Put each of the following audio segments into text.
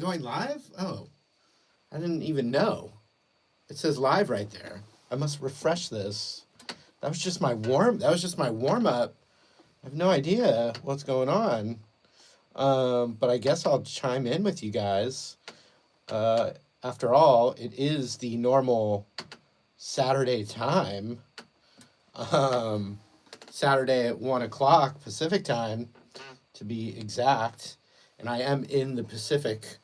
going live? Oh, I didn't even know. It says live right there. I must refresh this. That was just my warm up. I have no idea what's going on. But I guess I'll chime in with you guys. After all, it is the normal Saturday time. Saturday at 1 o'clock Pacific time, to be exact. And I am in the Pacific,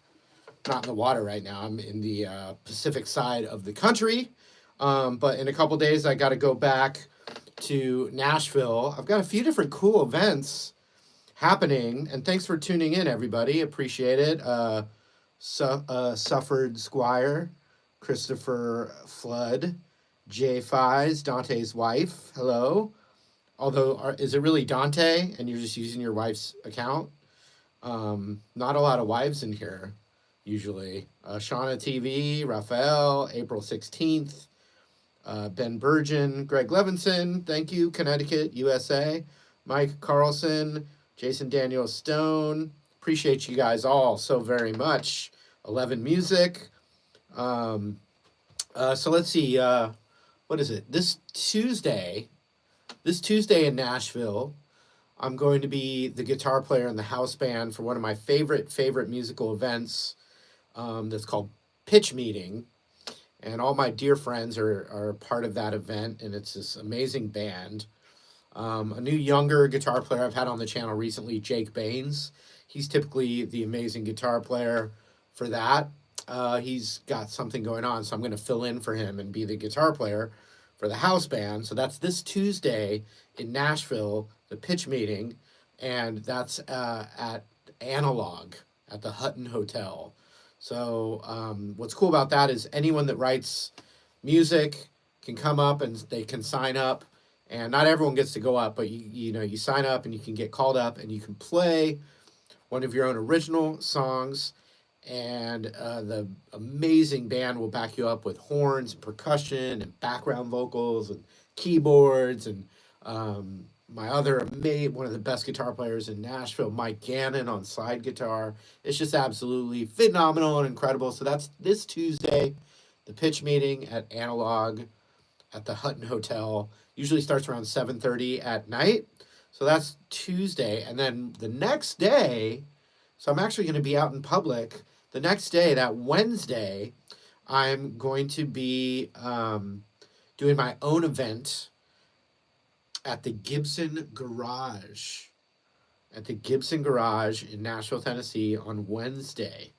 not in the water right now. I'm in the Pacific side of the country. But in a couple days, I got to go back to Nashville. I've got a few different cool events happening. And thanks for tuning in, everybody. Appreciate it. Sufford Squire, Christopher Flood, Jay Fies, Dante's wife. Hello. Although, is it really Dante and you're just using your wife's account? Not a lot of wives in here, usually. Shauna TV, Raphael, April 16th, Ben Burgeon, Greg Levinson, thank you, Connecticut, USA, Mike Carlson, Jason Daniel Stone. Appreciate you guys all so very much. 11 Music. So let's see, what is it? This Tuesday in Nashville, I'm going to be the guitar player in the house band for one of my favorite musical events that's called Pitch Meeting. And all my dear friends are part of that event, and it's this amazing band. A new younger guitar player I've had on the channel recently, Jake Baines. He's typically the amazing guitar player for that. He's got something going on, so I'm going to fill in for him and be the guitar player for the house band. So that's this Tuesday in Nashville, the Pitch Meeting, and that's at Analog at the Hutton Hotel. So what's cool about that is anyone that writes music can come up and they can sign up. And not everyone gets to go up, but you sign up and you can get called up and you can play one of your own original songs, and the amazing band will back you up with horns and percussion and background vocals and keyboards, and my other one of the best guitar players in Nashville, Mike Gannon, on slide guitar. It's just absolutely phenomenal and incredible. So that's this Tuesday, the pitch meeting at Analog at the Hutton Hotel. Usually starts around 7:30 at night. So that's Tuesday. And then the next day, so I'm actually going to be out in public. The next day, that Wednesday, I'm going to be doing my own event at the Gibson Garage. At the Gibson Garage in Nashville, Tennessee on Wednesday.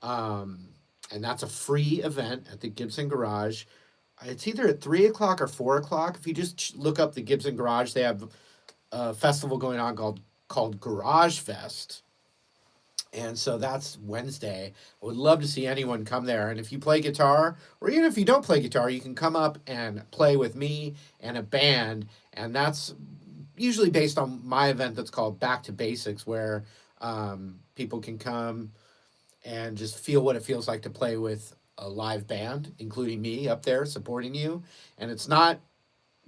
And that's a free event at the Gibson Garage. It's either at 3 o'clock or 4 o'clock. If you just look up the Gibson Garage, they have a festival going on called Garage Fest. And so that's Wednesday. I would love to see anyone come there. And if you play guitar, or even if you don't play guitar, you can come up and play with me and a band. And that's usually based on my event that's called Back to Basics, where people can come and just feel what it feels like to play with a live band, including me up there supporting you. And it's not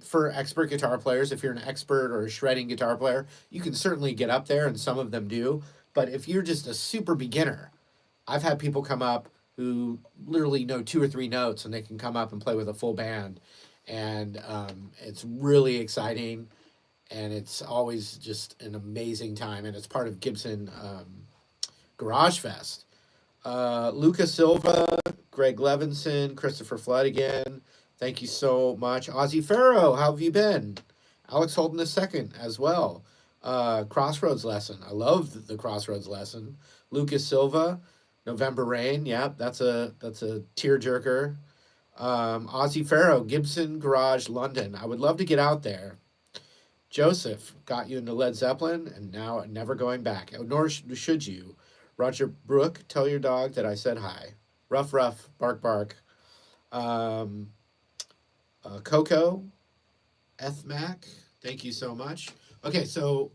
for expert guitar players. If you're an expert or a shredding guitar player, you can certainly get up there, and some of them do. But if you're just a super beginner, I've had people come up who literally know 2 or 3 notes, and they can come up and play with a full band. And it's really exciting, and it's always just an amazing time. And it's part of Gibson Garage Fest. Luca Silva, Greg Levinson, Christopher Flood again. Thank you so much. Ozzy Farrow, how have you been? Alex Holden II as well. Crossroads Lesson. I love the Crossroads Lesson. Lucas Silva, November Rain. Yeah, that's a tearjerker. Ozzy Farrow, Gibson Garage, London. I would love to get out there. Joseph, got you into Led Zeppelin, and now never going back. Nor should you. Roger Brook, tell your dog that I said hi. Ruff, ruff, bark, bark. Coco, Ethmac, thank you so much. Okay, so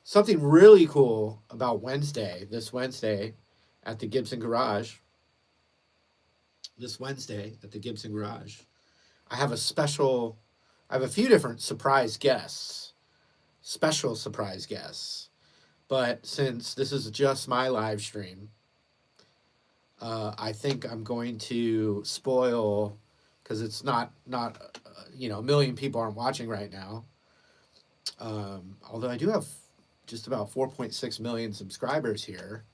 something really cool about this Wednesday at the Gibson Garage. I have a few different surprise guests, special surprise guests. But since this is just my live stream, I think I'm going to spoil, because it's not a million people aren't watching right now. Although I do have just about 4.6 million subscribers here.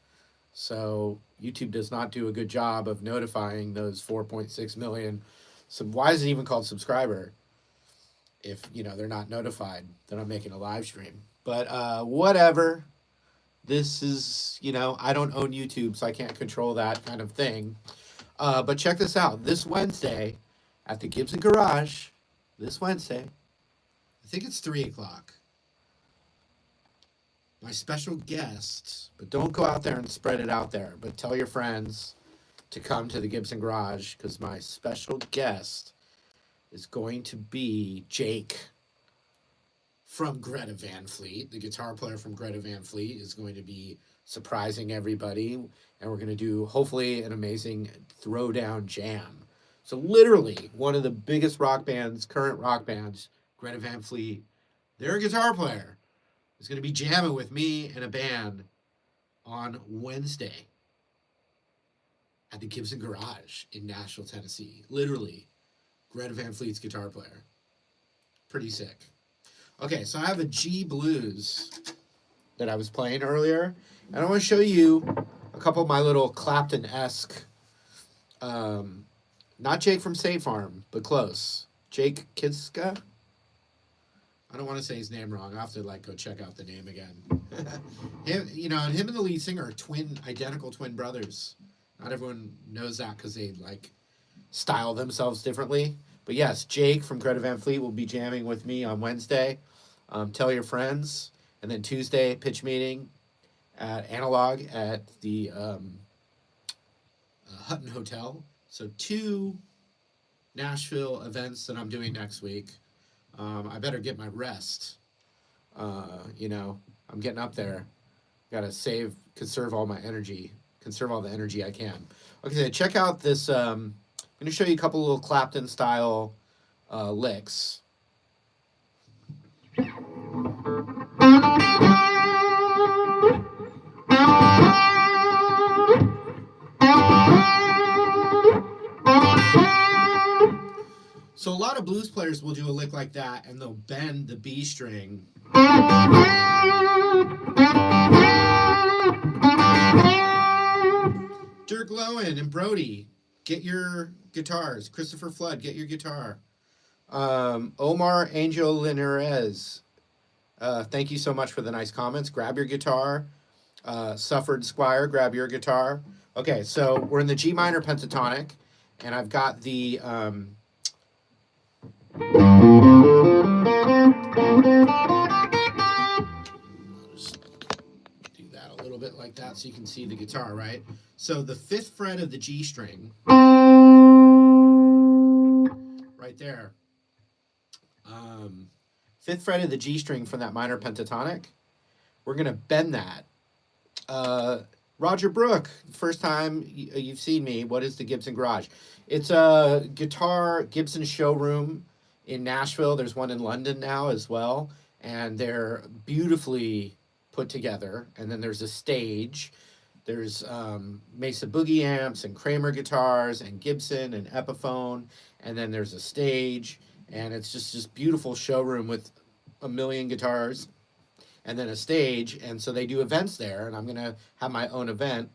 So YouTube does not do a good job of notifying those 4.6 million. So why is it even called subscriber if, they're not notified that I'm making a live stream? But whatever. This is, I don't own YouTube, so I can't control that kind of thing. But check this out. This Wednesday at the Gibson Garage, I think it's 3 o'clock. My special guest, but don't go out there and spread it out there, but tell your friends to come to the Gibson Garage, because my special guest is going to be Jake from Greta Van Fleet. The guitar player from Greta Van Fleet is going to be surprising everybody, and we're going to do, hopefully, an amazing throwdown jam. So literally, one of the biggest current rock bands, Greta Van Fleet, their guitar player is going to be jamming with me and a band on Wednesday at the Gibson Garage in Nashville, Tennessee. Literally, Greta Van Fleet's guitar player. Pretty sick. Okay, so I have a G blues that I was playing earlier, and I want to show you a couple of my little Clapton-esque, not Jake from State Farm, but close. Jake Kiska? I don't want to say his name wrong. I'll have to go check out the name again. him and the lead singer are identical twin brothers. Not everyone knows that because they style themselves differently. But yes, Jake from Greta Van Fleet will be jamming with me on Wednesday. Tell your friends. And then Tuesday, pitch meeting at Analog at the Hutton Hotel. So 2 Nashville events that I'm doing next week. I better get my rest. You know, I'm getting up there. Got to conserve all my energy, conserve all the energy I can. Okay, so check out this. I'm going to show you a couple little Clapton-style licks. So a lot of blues players will do a lick like that, and they'll bend the B string. Dirk Lowen and Brody, get your guitars. Christopher Flood, get your guitar. Omar Angel Linares, thank you so much for the nice comments. Grab your guitar. Sufford Squire, grab your guitar. Okay, so we're in the G minor pentatonic, and I've got the just do that a little bit like that so you can see the guitar, right? So the 5th fret of the G string, right there. 5th fret of the G string from that minor pentatonic. We're going to bend that. Roger Brook, first time you've seen me, what is the Gibson Garage? It's a guitar Gibson showroom in Nashville. There's one in London now as well, and they're beautifully put together. And then there's a stage. There's Mesa Boogie amps and Kramer guitars and Gibson and Epiphone, and then there's a stage, and it's just beautiful showroom with a million guitars and then a stage. And so they do events there, and I'm going to have my own event,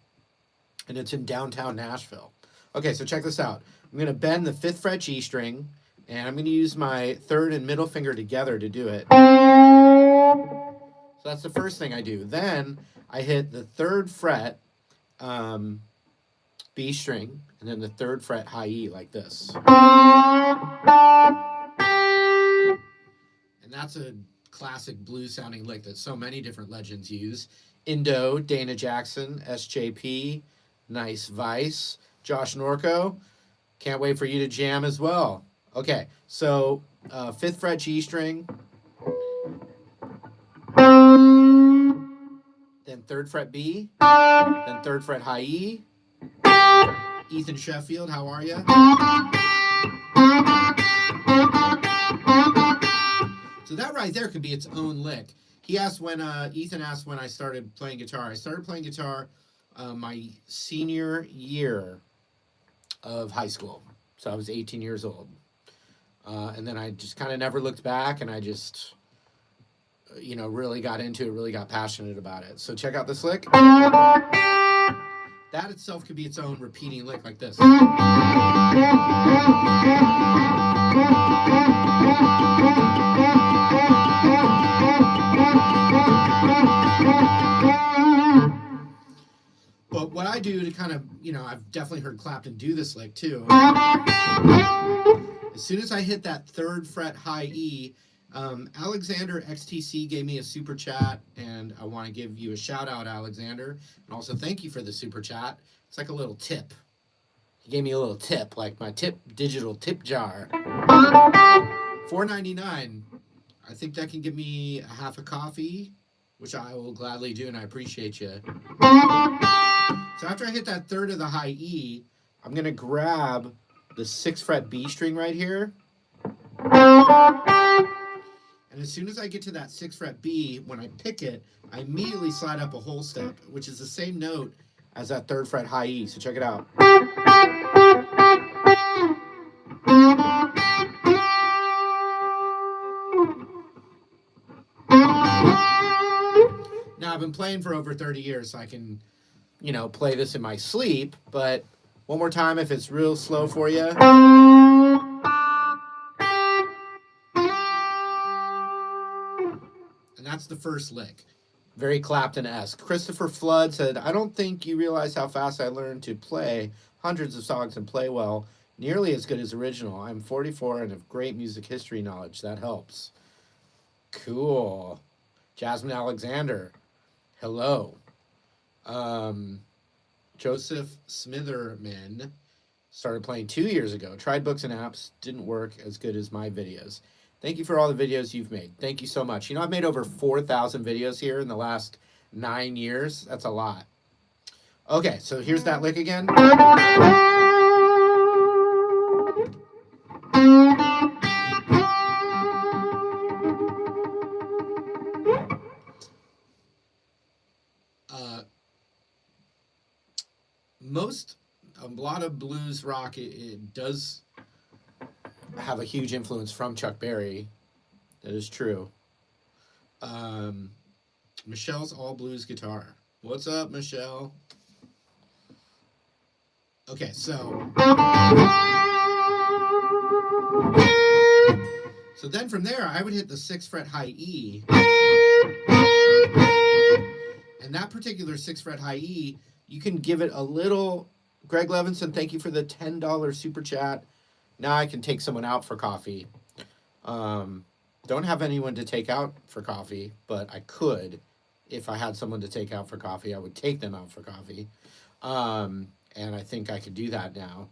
and it's in downtown Nashville. Okay, so check this out. I'm going to bend the 5th fret G string, and I'm going to use my 3rd and middle finger together to do it. So that's the first thing I do. Then I hit the 3rd fret B string, and then the 3rd fret high E like this. And that's a classic blues sounding lick that so many different legends use. Indo, Dana Jackson, SJP, Nice Vice, Josh Norco. Can't wait for you to jam as well. Okay, so 5th fret G string, then 3rd fret B, then 3rd fret high E. Ethan Sheffield, how are you? So that right there could be its own lick. He asked when, Ethan asked when I started playing guitar. I started playing guitar my senior year of high school. So I was 18 years old. And then I just kind of never looked back, and I just, really got into it, really got passionate about it. So check out this lick. That itself could be its own repeating lick like this. But what I do to kind of, I've definitely heard Clapton do this lick too. As soon as I hit that 3rd fret high E, Alexander XTC gave me a super chat, and I want to give you a shout out, Alexander, and also thank you for the super chat. It's like a little tip. He gave me a little tip, like my digital tip jar. $4.99. I think that can give me a half a coffee, which I will gladly do, and I appreciate you. So after I hit that 3rd of the high E, I'm going to grab the 6th fret B string right here. And as soon as I get to that 6th fret B, when I pick it, I immediately slide up a whole step, which is the same note as that 3rd fret high E. So check it out. Now, I've been playing for over 30 years, so I can, play this in my sleep. But one more time, if it's real slow for you. And that's the first lick. Very Clapton-esque. Christopher Flood said, I don't think you realize how fast I learned to play hundreds of songs and play well, nearly as good as original. I'm 44 and have great music history knowledge. That helps. Cool. Jasmine Alexander, hello. Joseph Smitherman started playing 2 years ago. Tried books and apps, didn't work as good as my videos. Thank you for all the videos you've made. Thank you so much. You know, I've made over 4,000 videos here in the last 9 years. That's a lot. Okay, so here's that lick again. A lot of blues rock, it does have a huge influence from Chuck Berry. That is true. Michelle's all blues guitar. What's up, Michelle? Okay, so then from there, I would hit the 6th fret high E. And that particular 6th fret high E, you can give it a little... Greg Levinson, thank you for the $10 super chat. Now I can take someone out for coffee. Don't have anyone to take out for coffee, but I could. If I had someone to take out for coffee, I would take them out for coffee. And I think I could do that now.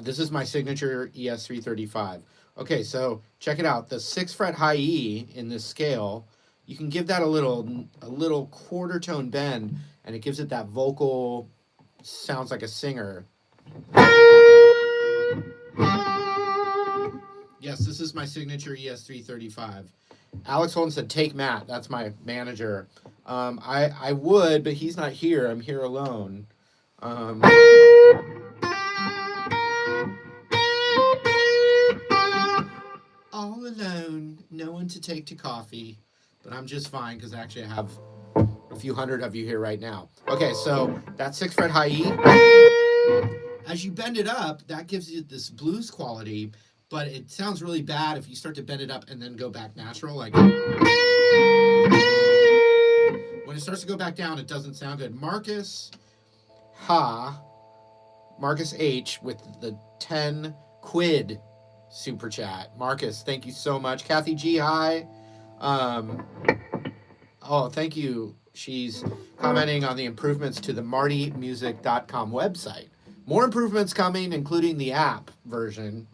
This is my signature ES335. Okay, so check it out. The 6th fret high E in this scale, you can give that a little quarter tone bend, and it gives it that vocal... sounds like a singer. Yes, this is my signature ES335. Alex Holden said, take Matt. That's my manager. I would, but he's not here. I'm here alone. All alone. No one to take to coffee. But I'm just fine because actually I have... a few hundred of you here right now. Okay, so that 6th fret high E, as you bend it up, that gives you this blues quality, but it sounds really bad if you start to bend it up and then go back natural. Like when it starts to go back down, it doesn't sound good. Marcus H with the 10 quid super chat. Marcus, thank you so much. Kathy G, hi. Oh, thank you. She's commenting on the improvements to the martymusic.com website. More improvements coming, including the app version,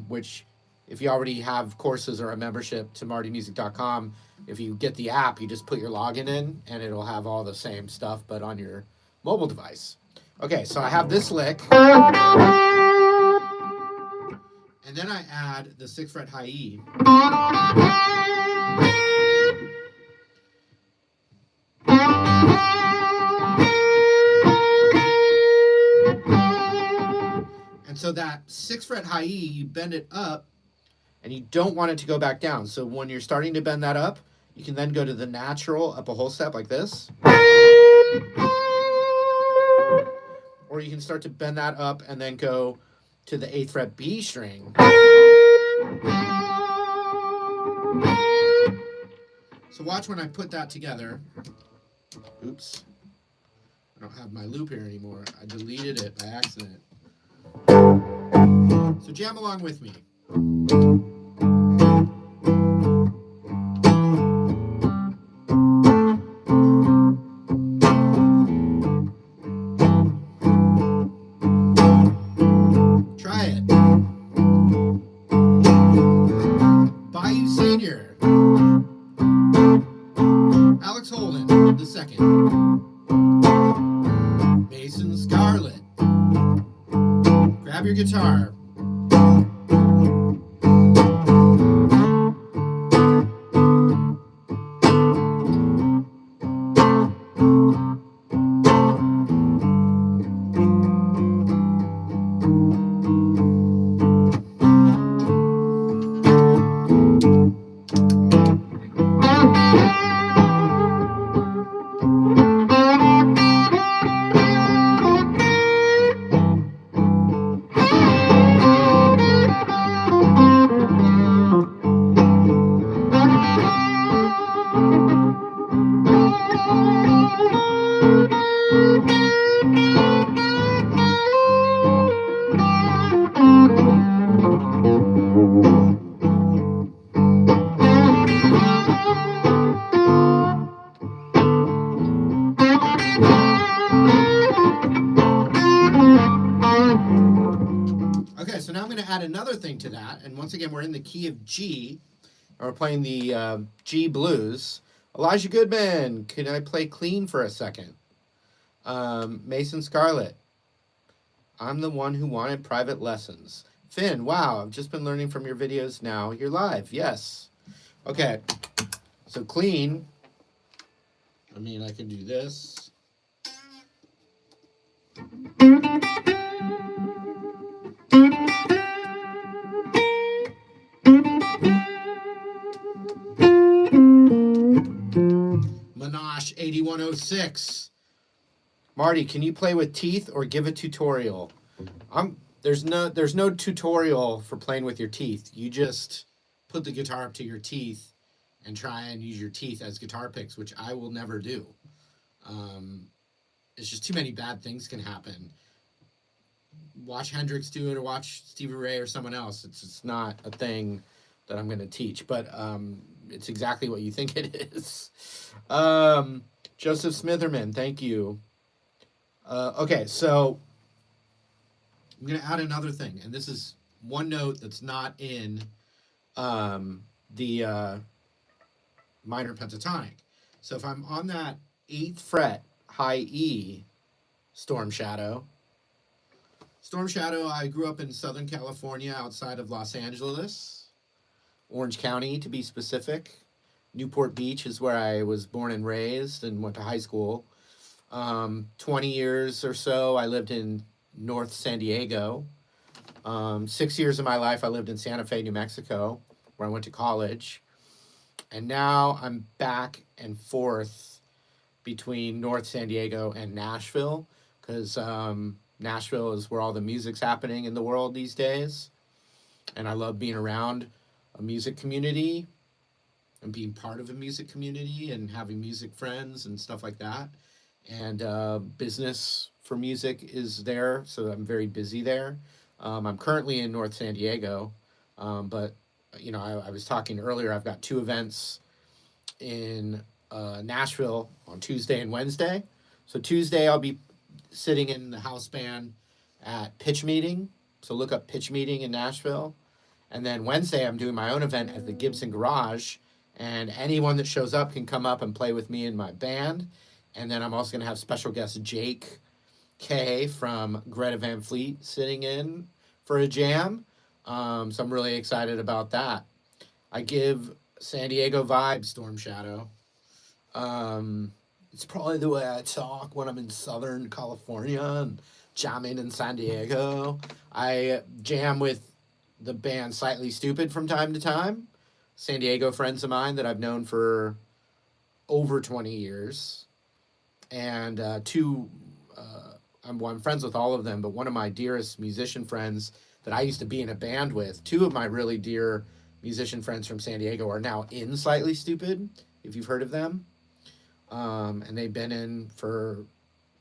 which if you already have courses or a membership to martymusic.com, if you get the app, you just put your login in and it'll have all the same stuff, but on your mobile device. Okay, so I have this lick. And then I add the 6th fret high E. And so that 6th fret high E, you bend it up, and you don't want it to go back down. So when you're starting to bend that up, you can then go to the natural up a whole step like this. Or you can start to bend that up and then go to the 8th fret B string. So watch when I put that together. Oops. I don't have my loop here anymore. I deleted it by accident. So jam along with me. Try it. Bayou Senior. Alex Holden, the second. Mason Scarlett. Grab your guitar. add another thing to that. And once again, we're in the key of G. And we're playing the G blues. Elijah Goodman, can I play clean for a second? Mason Scarlett, I'm the one who wanted private lessons. Finn, wow, I've just been learning from your videos now. You're live, yes. Okay, so clean. I mean, I can do this. Monash 8106. Marty, can you play with teeth or give a tutorial? There's no tutorial for playing with your teeth. You just put the guitar up to your teeth and try and use your teeth as guitar picks, which I will never do. It's just too many bad things can happen. Watch Hendrix do it or watch Stevie Ray or someone else. It's not a thing that I'm going to teach, but it's exactly what you think it is. Joseph Smitherman, thank you. Okay, so I'm going to add another thing, and this is one note that's not in the minor pentatonic. So if I'm on that 8th fret, high E, Storm Shadow, I grew up in Southern California outside of Los Angeles, Orange County to be specific. Newport Beach is where I was born and raised and went to high school. 20 years or so I lived in North San Diego. 6 years of my life I lived in Santa Fe, New Mexico, where I went to college. And now I'm back and forth between North San Diego and Nashville, because Nashville is where all the music's happening in the world these days. And I love being around a music community and being part of a music community and having music friends and stuff like that. And business for music is there, so I'm very busy there. I'm currently in North San Diego, but you know, I was talking earlier, I've got 2 events in Nashville on Tuesday and Wednesday. So Tuesday I'll be sitting in the house band at Pitch Meeting, so look up Pitch Meeting in Nashville. And then Wednesday I'm doing my own event at the Gibson Garage, and anyone that shows up can come up and play with me in my band. And then I'm also going to have special guest Jake K from Greta Van Fleet sitting in for a jam. So I'm really excited about that. I give San Diego vibes, Storm Shadow. It's probably the way I talk when I'm in Southern California and jamming in San Diego. I jam with the band Slightly Stupid from time to time. San Diego friends of mine that I've known for over 20 years. And I'm friends with all of them, but one of my dearest musician friends that I used to be in a band with, 2 of my really dear musician friends from San Diego are now in Slightly Stupid, if you've heard of them. And they've been in for,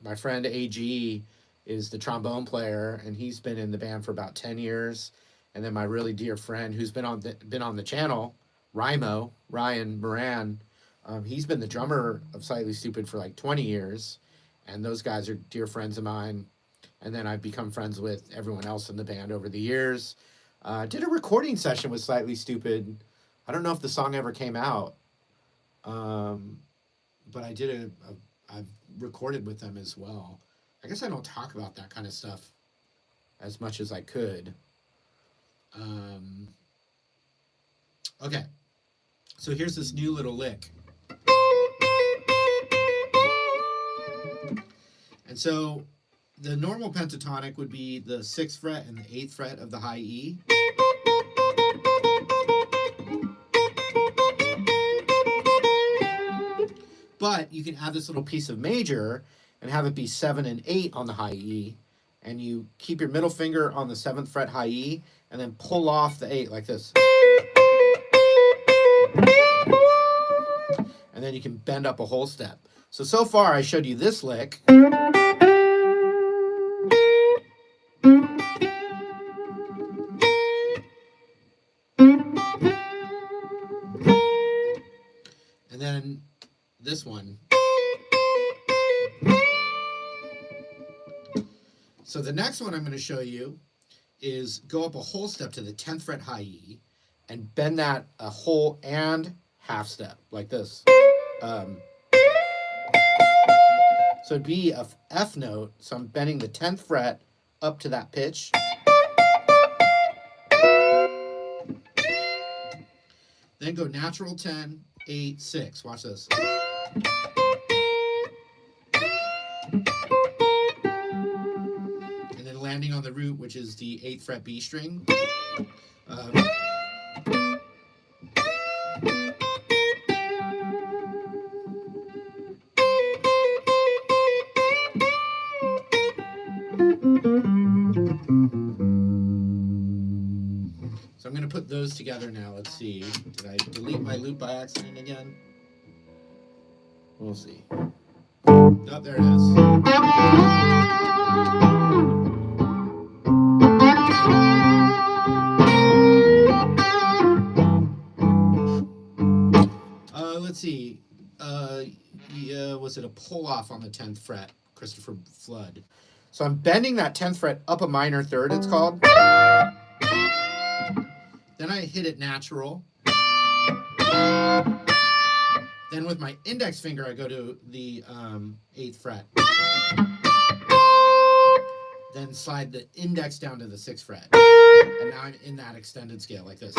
my friend AG is the trombone player, and he's been in the band for about 10 years. And then my really dear friend who's been on the channel, Ryan Moran, he's been the drummer of Slightly Stupid for like 20 years. And those guys are dear friends of mine. And then I've become friends with everyone else in the band over the years. Did a recording session with Slightly Stupid. I don't know if the song ever came out. But I've recorded with them as well. I guess I don't talk about that kind of stuff as much as I could. Okay. So here's this new little lick. And so the normal pentatonic would be the 6th fret and the 8th fret of the high E. But you can add this little piece of major and have it be 7 and 8 on the high E. And you keep your middle finger on the 7th fret high E and then pull off the 8 like this. And then you can bend up a whole step. So far I showed you this lick. And then this one. So the next one I'm going to show you is go up a whole step to the 10th fret high E and bend that a whole and half step like this. So it'd be a F note, so I'm bending the 10th fret up to that pitch. Then go natural 10, 8, 6. Watch this. And then landing on the root, which is the 8th fret B string. So I'm going to put those together now. Let's see. Did I delete my loop by accident again? We'll see. Oh, there it is. Let's see. Was it a pull off on the 10th fret, Christopher Flood? So I'm bending that 10th fret up a minor third, it's called. Then I hit it natural. Then with my index finger, I go to the 8th fret. Then slide the index down to the 6th fret. And now I'm in that extended scale like this.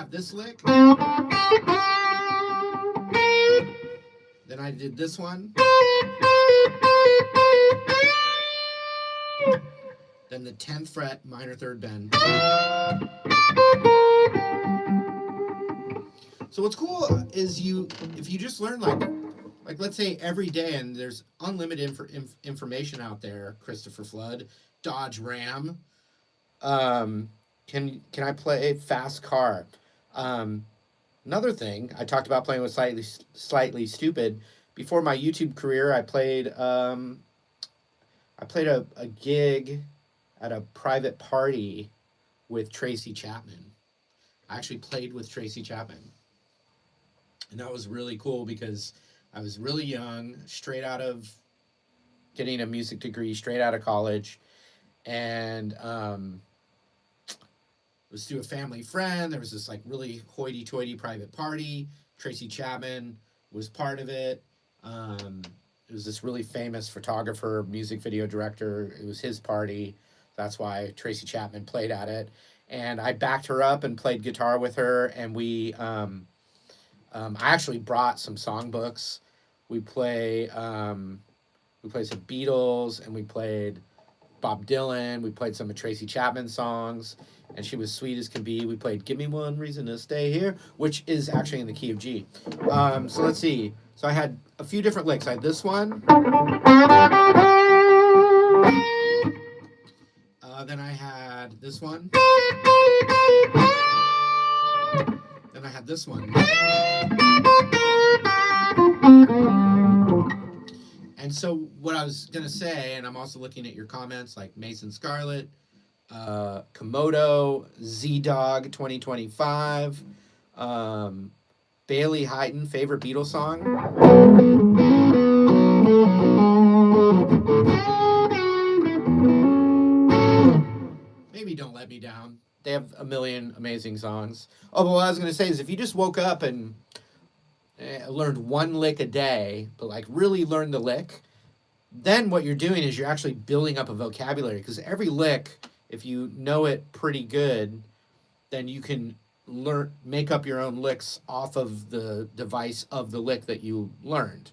This lick, then I did this one, then the 10th fret minor third bend. So what's cool is if you just learn like let's say every day, and there's unlimited information out there, Christopher Flood, Dodge Ram, can I play fast car? Another thing, I talked about playing with Slightly Stupid. Before my YouTube career, I played a gig at a private party with Tracy Chapman. I actually played with Tracy Chapman. And that was really cool because I was really young, straight out of getting a music degree, straight out of college. And it was through a family friend. There was this like really hoity-toity private party. Tracy Chapman was part of it. It was this really famous photographer, music video director. It was his party. That's why Tracy Chapman played at it. And I backed her up and played guitar with her. And I actually brought some songbooks. We played some Beatles, and we played Bob Dylan. We played some of Tracy Chapman's songs. And she was sweet as can be. We played Give Me One Reason to Stay Here, which is actually in the key of G. So let's see. So I had a few different licks. I had this one. Then I had this one. Then I had this one. And so what I was going to say, and I'm also looking at your comments like Mason Scarlett, Komodo, Z-Dog 2025, Bailey Hyten, favorite Beatles song. Maybe Don't Let Me Down. They have a million amazing songs. Oh, but what I was going to say is if you just woke up and learned one lick a day, but like really learned the lick, then what you're doing is you're actually building up a vocabulary, because every lick, if you know it pretty good, then you can make up your own licks off of the device of the lick that you learned.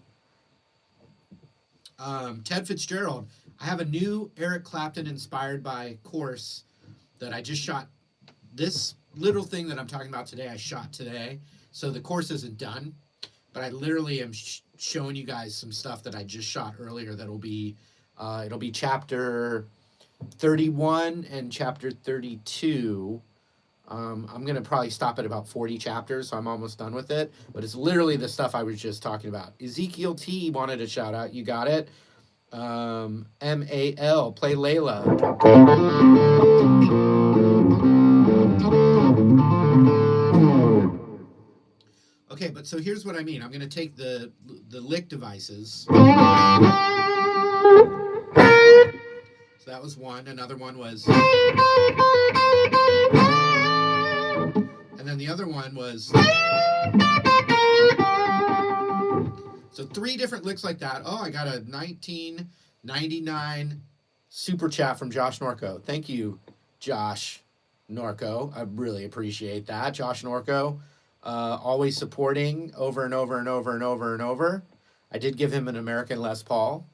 Ted Fitzgerald, I have a new Eric Clapton inspired by course that I just shot. This little thing that I'm talking about today, I shot today. So the course isn't done, but I literally am showing you guys some stuff that I just shot earlier that'll be, it'll be chapter 31 and chapter 32. I'm going to probably stop at about 40 chapters, so I'm almost done with it. But it's literally the stuff I was just talking about. Ezekiel T wanted a shout out. You got it. MAL, play Layla. Okay, but so here's what I mean. I'm going to take the lick devices. So that was one. Another one was... And then the other one was... So 3 different licks like that. Oh, I got a 1999 super chat from Josh Norco. Thank you, Josh Norco. I really appreciate that. Josh Norco, always supporting over and over and over and over and over. I did give him an American Les Paul.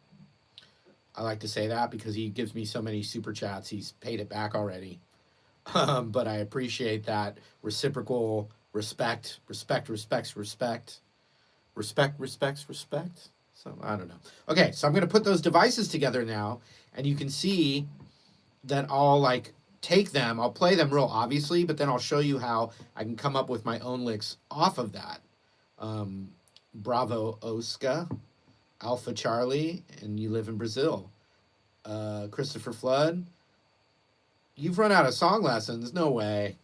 I like to say that because he gives me so many super chats. He's paid it back already. But I appreciate that reciprocal respect. So I don't know. Okay, so I'm going to put those devices together now, and you can see that I'll like take them, I'll play them real obviously, but then I'll show you how I can come up with my own licks off of that. Bravo Oscar, Alpha Charlie, and you live in Brazil. Christopher Flood, you've run out of song lessons. No way.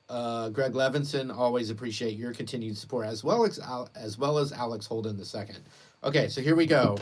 Greg Levinson, always appreciate your continued support, as well as Alex Holden II. Okay, so here we go.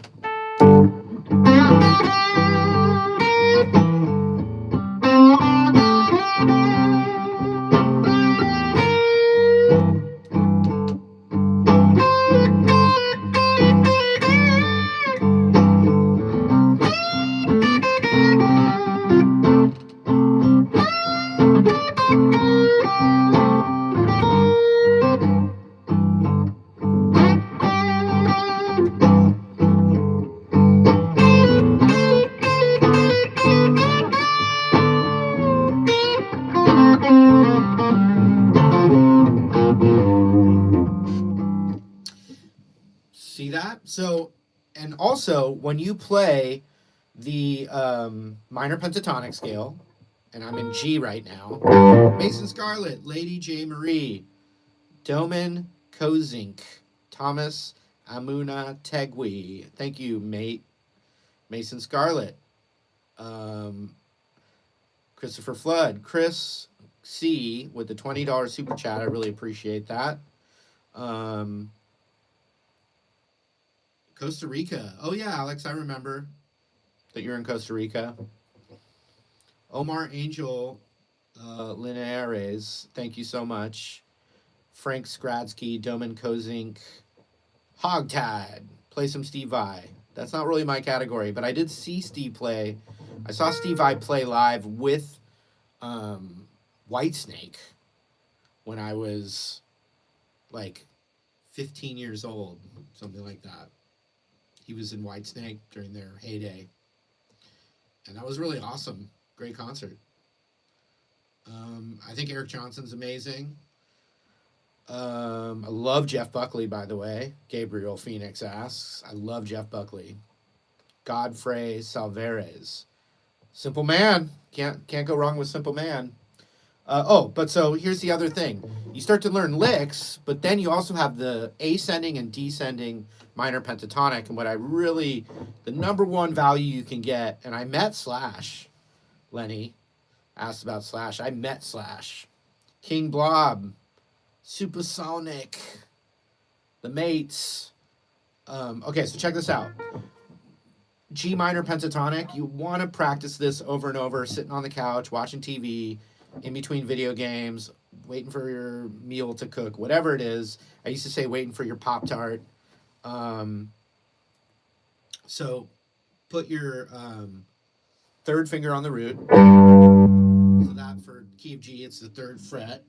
See that? So, and also when you play the minor pentatonic scale, and I'm in G right now, Mason Scarlett, Lady J. Marie, Doman Kozink, Thomas Amuna Tegui. Thank you, mate. Mason Scarlett. Christopher Flood. Chris C. with the $20 super chat. I really appreciate that. Costa Rica. Oh, yeah, Alex, I remember that you're in Costa Rica. Omar Angel Linares, thank you so much. Frank Skradsky, Doman Kozink, Hogtied, play some Steve Vai. That's not really my category, but I did see Steve play. I saw Steve Vai play live with Whitesnake when I was like 15 years old, something like that. He was in Whitesnake during their heyday. And that was really awesome. Great concert. I think Eric Johnson's amazing. I love Jeff Buckley, by the way. Gabriel Phoenix asks. I love Jeff Buckley. Godfrey Salvarez. Simple Man. Can't go wrong with Simple Man. But so here's the other thing. You start to learn licks, but then you also have the ascending and descending minor pentatonic. And what the number one value you can get, and I met Slash. Lenny asked about Slash. I met Slash. King Blob. Supersonic. The Mates. Okay, so check this out. G minor pentatonic. You want to practice this over and over, sitting on the couch, watching TV, in between video games, waiting for your meal to cook, whatever it is. I used to say waiting for your Pop-Tart. So put your third finger on the root. So that for key of G, it's the 3rd fret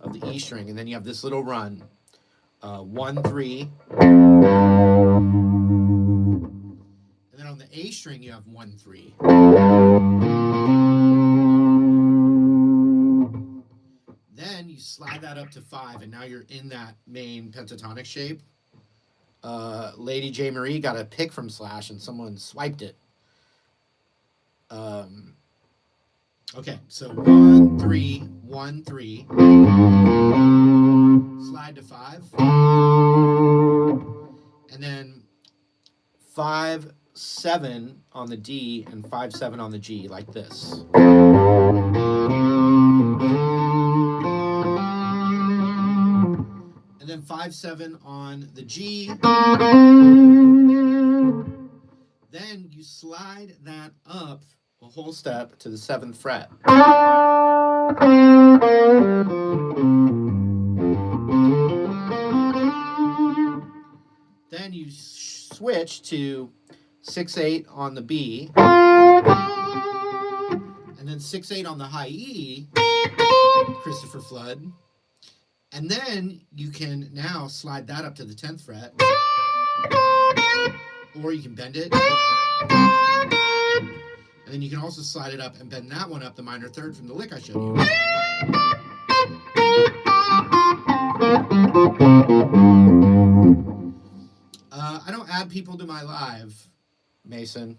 of the E string. And then you have this little run. 1, 3. And then on the A string, you have 1, 3. Then you slide that up to 5, and now you're in that main pentatonic shape. Lady J. Marie got a pick from Slash, and someone swiped it. Okay, so 1, 3, 1, 3. Slide to 5. And then 5, 7 on the D, and 5, 7 on the G, like this. 5/7 on the G. Then you slide that up a whole step to the 7th fret. Then you switch to 6/8 on the B, and then 6/8 on the high E, Christopher Flood. And then you can now slide that up to the 10th fret, or you can bend it. And then you can also slide it up and bend that one up the minor third from the lick I showed you. I don't add people to my live, Mason.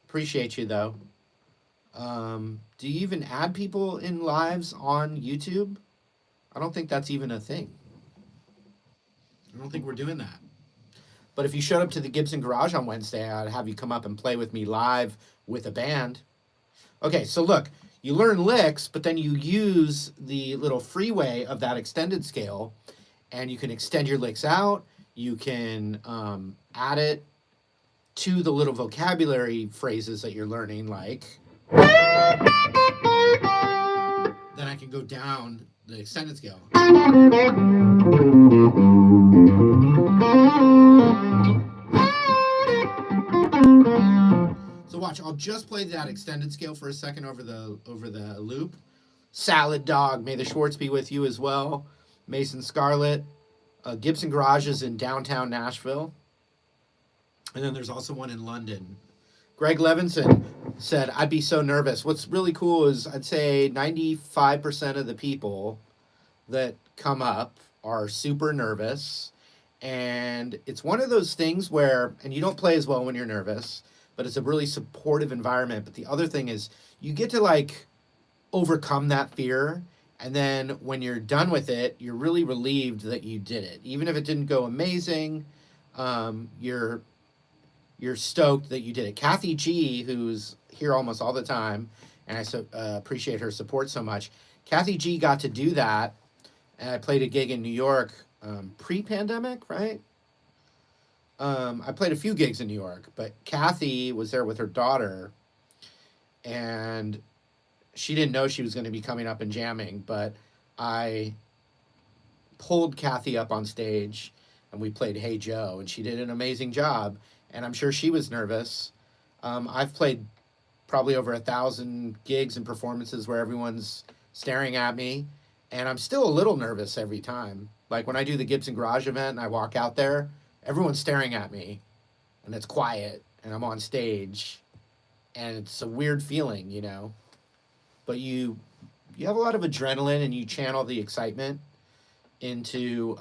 Appreciate you, though. Do you even add people in lives on YouTube? I don't think that's even a thing. I don't think we're doing that. But if you showed up to the Gibson Garage on Wednesday, I'd have you come up and play with me live with a band. Okay, so look, you learn licks, but then you use the little freeway of that extended scale, and you can extend your licks out. You can add it to the little vocabulary phrases that you're learning, like. Then I can go down the extended scale. So watch, I'll just play that extended scale for a second over the loop. Salad Dog, may the Schwartz be with you as well. Mason Scarlett. Gibson Garage is in downtown Nashville. And then there's also one in London. Greg Levinson said, I'd be so nervous. What's really cool is I'd say 95% of the people that come up are super nervous. And it's one of those things where, and you don't play as well when you're nervous, but it's a really supportive environment. But the other thing is you get to like overcome that fear. And then when you're done with it, you're really relieved that you did it. Even if it didn't go amazing, you're stoked that you did it. Kathy G, who's here almost all the time, and I appreciate her support so much. Kathy G got to do that, and I played a gig in New York pre-pandemic, right? I played a few gigs in New York, but Kathy was there with her daughter, and she didn't know she was going to be coming up and jamming, but I pulled Kathy up on stage, and we played Hey Joe, and she did an amazing job. And I'm sure she was nervous. I've played probably over 1,000 gigs and performances where everyone's staring at me, and I'm still a little nervous every time. Like when I do the Gibson Garage event and I walk out there, everyone's staring at me, and it's quiet, and I'm on stage, and it's a weird feeling, you know. But you have a lot of adrenaline, and you channel the excitement into,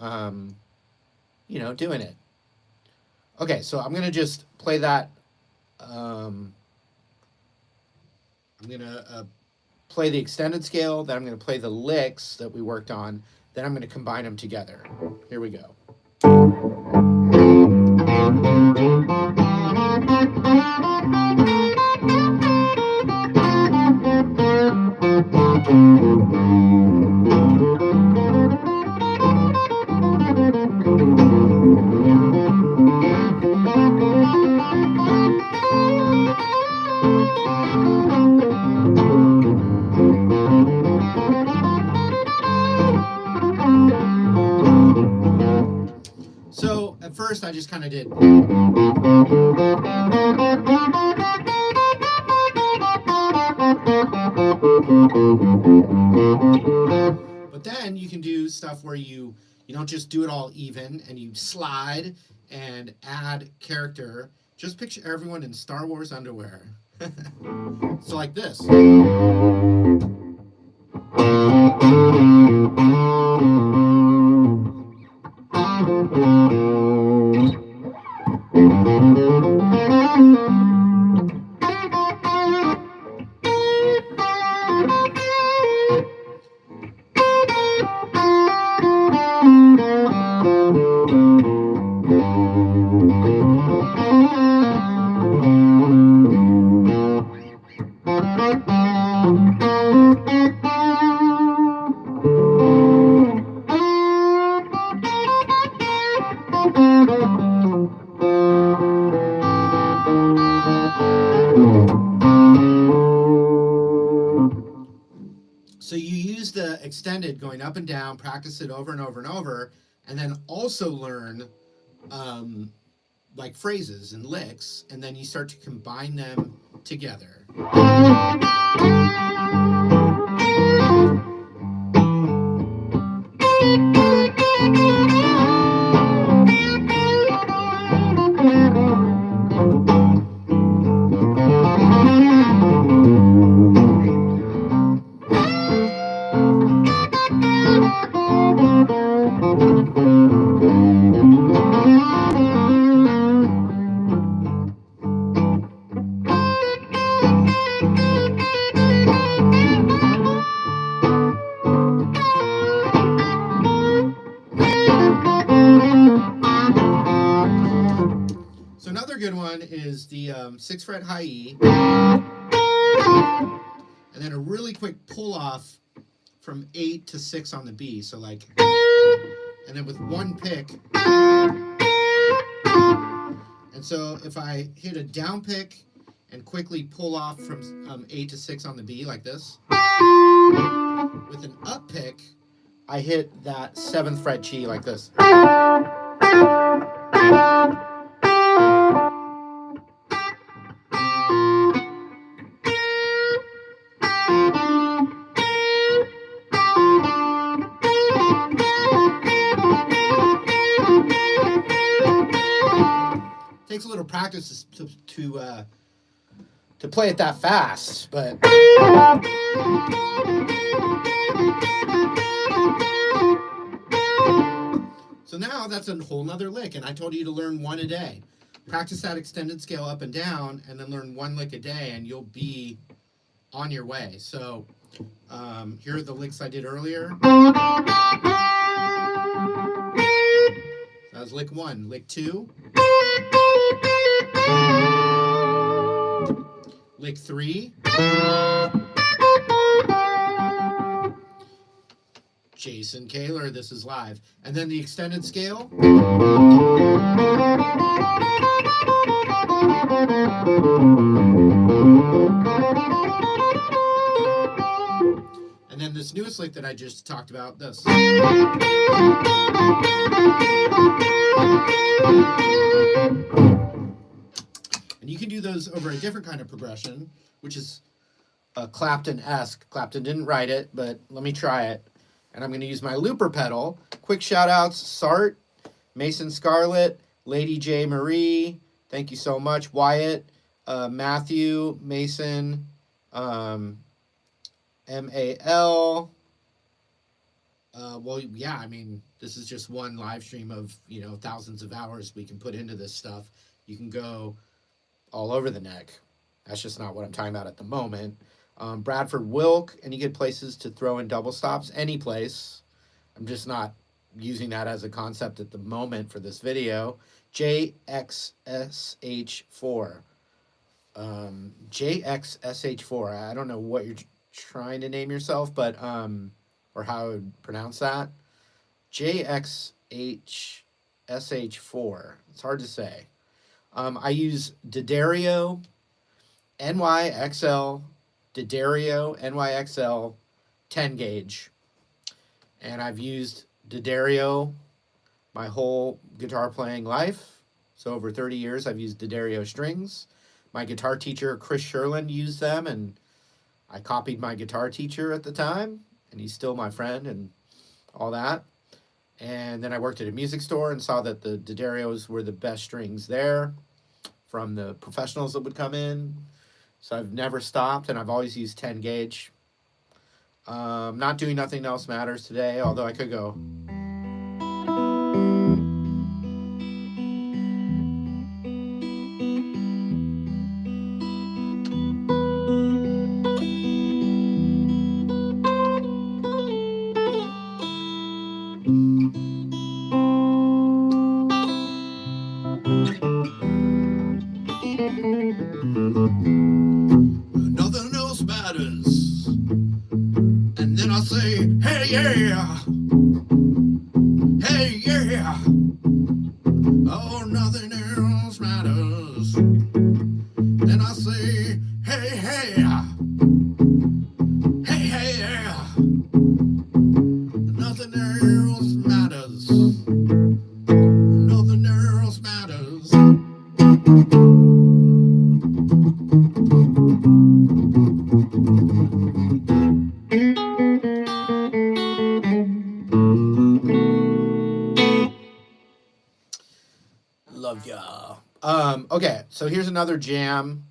doing it. Okay, so I'm going to just play that. I'm going to play the extended scale, then I'm going to play the licks that we worked on, then I'm going to combine them together. Here we go. So at first I just kind of did. But then you can do stuff where you don't just do it all even, and you slide and add character. Just picture everyone in Star Wars underwear. So like this. extended going up and down, practice it over and over and over, and then also learn like phrases and licks, and then you start to combine them together. Another good one is the 6th fret high E, and then a really quick pull off from 8 to 6 on the B. So like, and then with one pick. And so if I hit a down pick and quickly pull off from 8 to 6 on the B like this, with an up pick, I hit that 7th fret G like this. Takes a little practice to play it that fast, but so now that's a whole nother lick, and I told you to learn one a day. Practice that extended scale up and down, and then learn one lick a day, and you'll be on your way. So here are the licks I did earlier. That was lick 1. Lick 2. Lick 3. Jason Kaler, this is live. And then the extended scale. And then this newest lick that I just talked about, this. And you can do those over a different kind of progression, which is a Clapton-esque. Clapton didn't write it, but let me try it. And I'm going to use my looper pedal. Quick shout-outs, Sart, Mason Scarlett, Lady J. Marie, thank you so much, Wyatt, Matthew, Mason, M-A-L. Well, yeah, I mean, this is just one live stream of, thousands of hours we can put into this stuff. You can go all over the neck. That's just not what I'm talking about at the moment. Bradford Wilk, any good places to throw in double stops? Any place. I'm just not using that as a concept at the moment for this video. JXSH4. JXSH4. I don't know what you're trying to name yourself, but or how I would pronounce that. JXSH4. It's hard to say. I use D'Addario NYXL, D'Addario NYXL 10 gauge. And I've used D'Addario my whole guitar playing life. So over 30 years I've used D'Addario strings. My guitar teacher, Chris Sherland, used them, and I copied my guitar teacher at the time, and he's still my friend and all that. And then I worked at a music store and saw that the D'Addarios were the best strings there from the professionals that would come in. So I've never stopped, and I've always used 10 gauge. Not doing Nothing Else Matters today, although I could go. Nothing else matters. And then I say, hey yeah, hey yeah. Oh, nothing else matters. Then I say, hey hey, hey hey yeah. So here's another jam.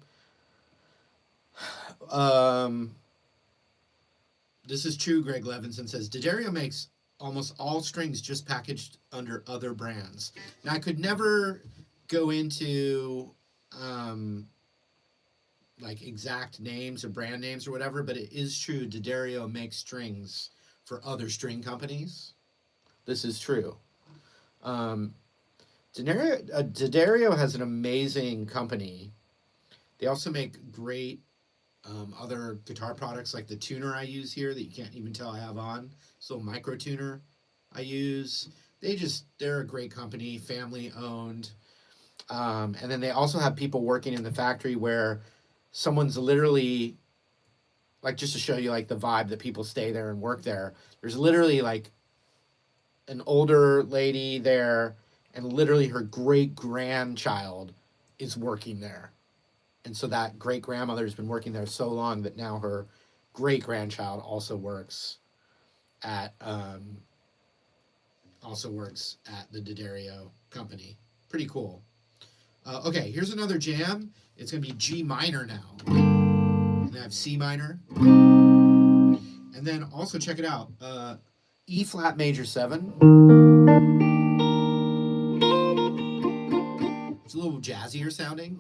This is true, Greg Levinson says. D'Addario makes almost all strings just packaged under other brands. Now, I could never go into like exact names or brand names or whatever, but it is true D'Addario makes strings for other string companies. This is true. D'Addario has an amazing company. They also make great other guitar products, like the tuner I use here that you can't even tell I have on. This little micro tuner I use. They're a great company, family owned. And then they also have people working in the factory where someone's literally, like, just to show you like the vibe that people stay there and work there, there's literally like an older lady there, and literally her great grandchild is working there. And so that great grandmother has been working there so long that now her great grandchild also works at the D'Addario company. Pretty cool. Okay, here's another jam. It's gonna be G minor now. And I have C minor. And then also check it out. E flat major 7. It's a little jazzier sounding.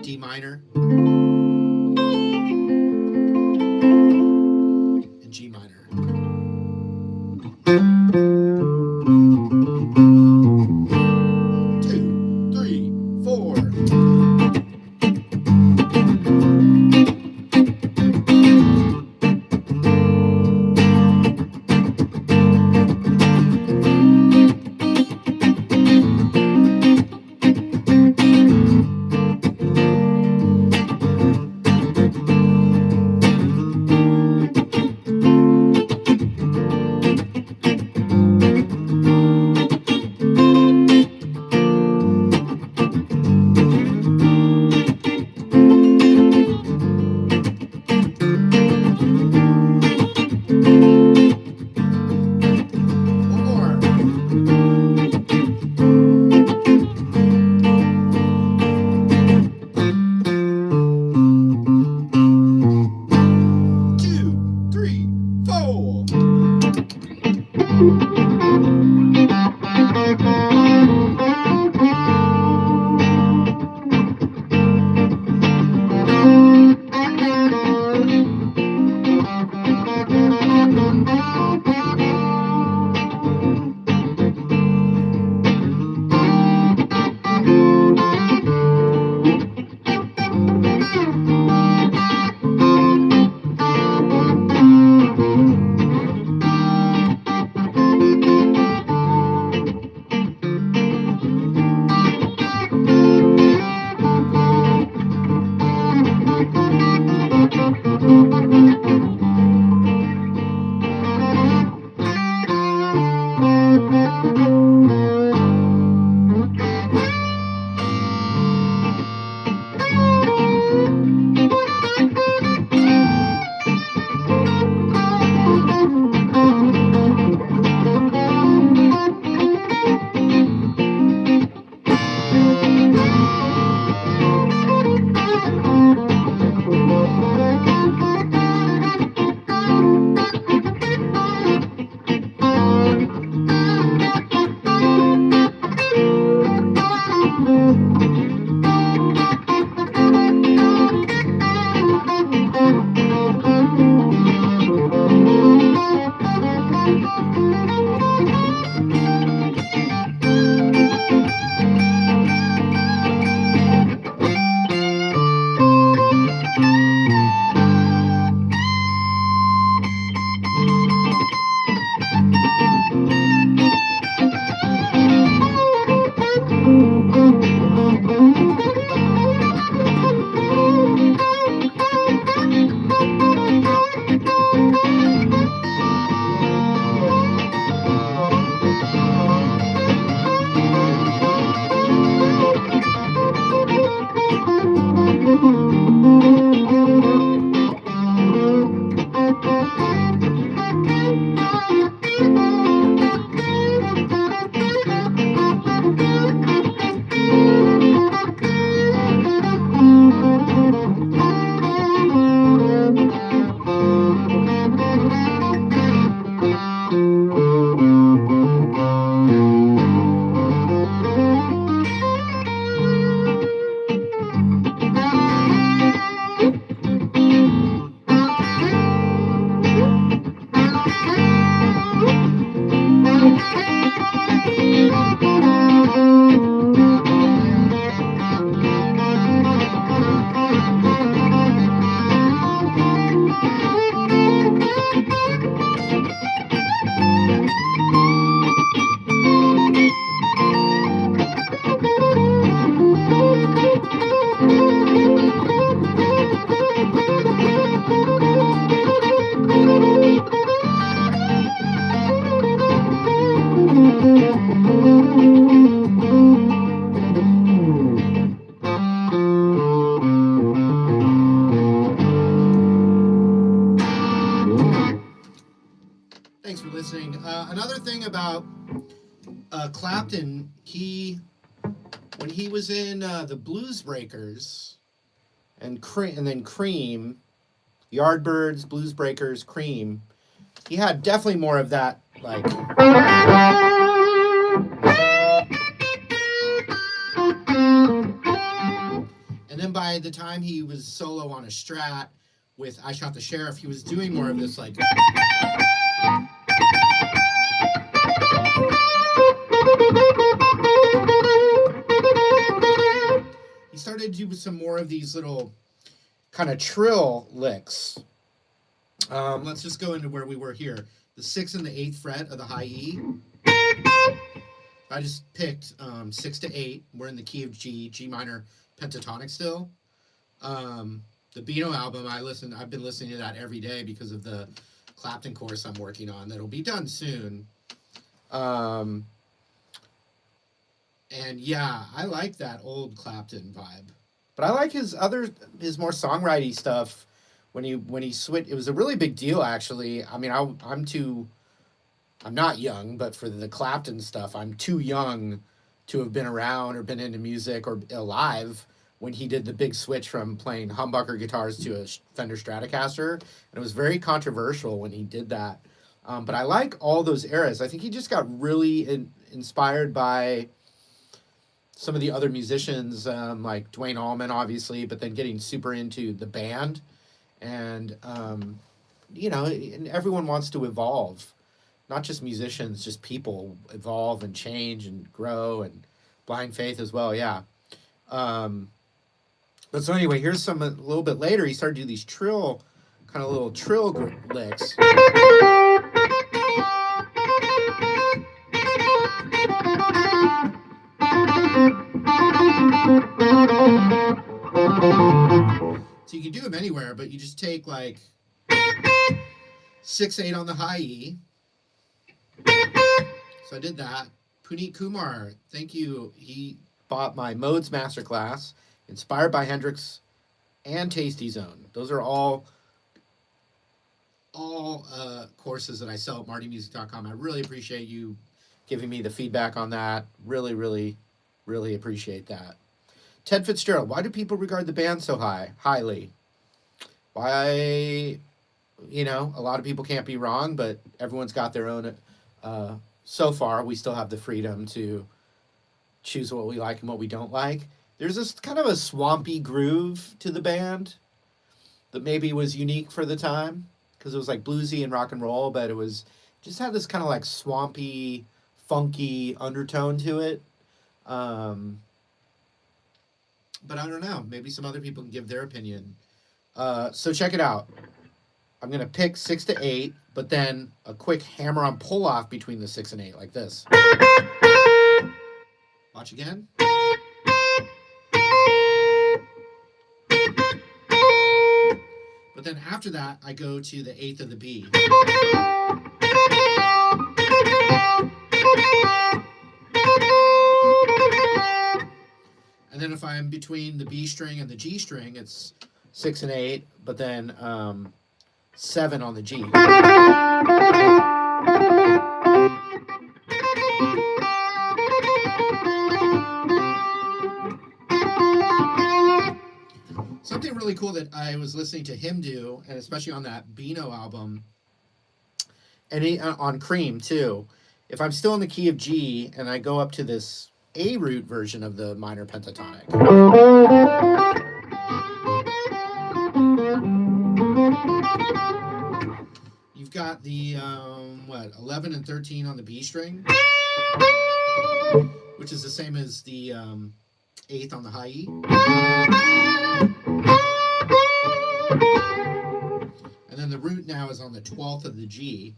D minor. And G minor. Clapton, when he was in the Blues Breakers and then Cream, Yardbirds, Blues Breakers, Cream, he had definitely more of that, like. And then by the time he was solo on a Strat with I Shot the Sheriff, he was doing more of this, like. He started to do some more of these little kind of trill licks. Let's just go into where we were here. The 6th and the 8th fret of the high E. I just picked 6 to 8. We're in the key of G, G minor pentatonic still. The Beano album, I've been listening to that every day because of the Clapton course I'm working on that'll be done soon. And yeah, I like that old Clapton vibe. But I like his more songwriting stuff when he switched. It was a really big deal, actually. I mean, I'm not young, but for the Clapton stuff, I'm too young to have been around or been into music or alive when he did the big switch from playing humbucker guitars to a Fender Stratocaster. And it was very controversial when he did that. But I like all those eras. I think he just got really inspired by some of the other musicians, like Dwayne Allman, obviously, but then getting super into the band. And, and everyone wants to evolve. Not just musicians, just people evolve and change and grow, and Blind Faith as well, yeah. But so anyway, here's some a little bit later. He started to do these trill, kind of little trill licks. So you can do them anywhere, but you just take like 6/8 on the high E. So I did that. Puneet Kumar, thank you. He bought my Modes Masterclass, inspired by Hendrix and Tasty Zone. Those are all courses that I sell at martymusic.com. I really appreciate you giving me the feedback on that. Really, really, really appreciate that. Ted Fitzgerald, why do people regard the band so highly? Why, a lot of people can't be wrong, but everyone's got their own. So far, we still have the freedom to choose what we like and what we don't like. There's this kind of a swampy groove to the band that maybe was unique for the time, because it was like bluesy and rock and roll, but it was just had this kind of like swampy, funky undertone to it. But I don't know. Maybe some other people can give their opinion. So check it out. I'm going to pick 6 to 8, but then a quick hammer-on pull-off between the 6 and 8, like this. Watch again. But then after that, I go to the 8th of the B. And then if I'm between the B string and the G string, it's 6 and 8, but then 7 on the G. Something really cool that I was listening to him do, and especially on that Beano album, and on Cream too, if I'm still in the key of G and I go up to this A root version of the minor pentatonic, you've got the 11 and 13 on the B string, which is the same as the 8th on the high E. And then the root now is on the 12th of the G.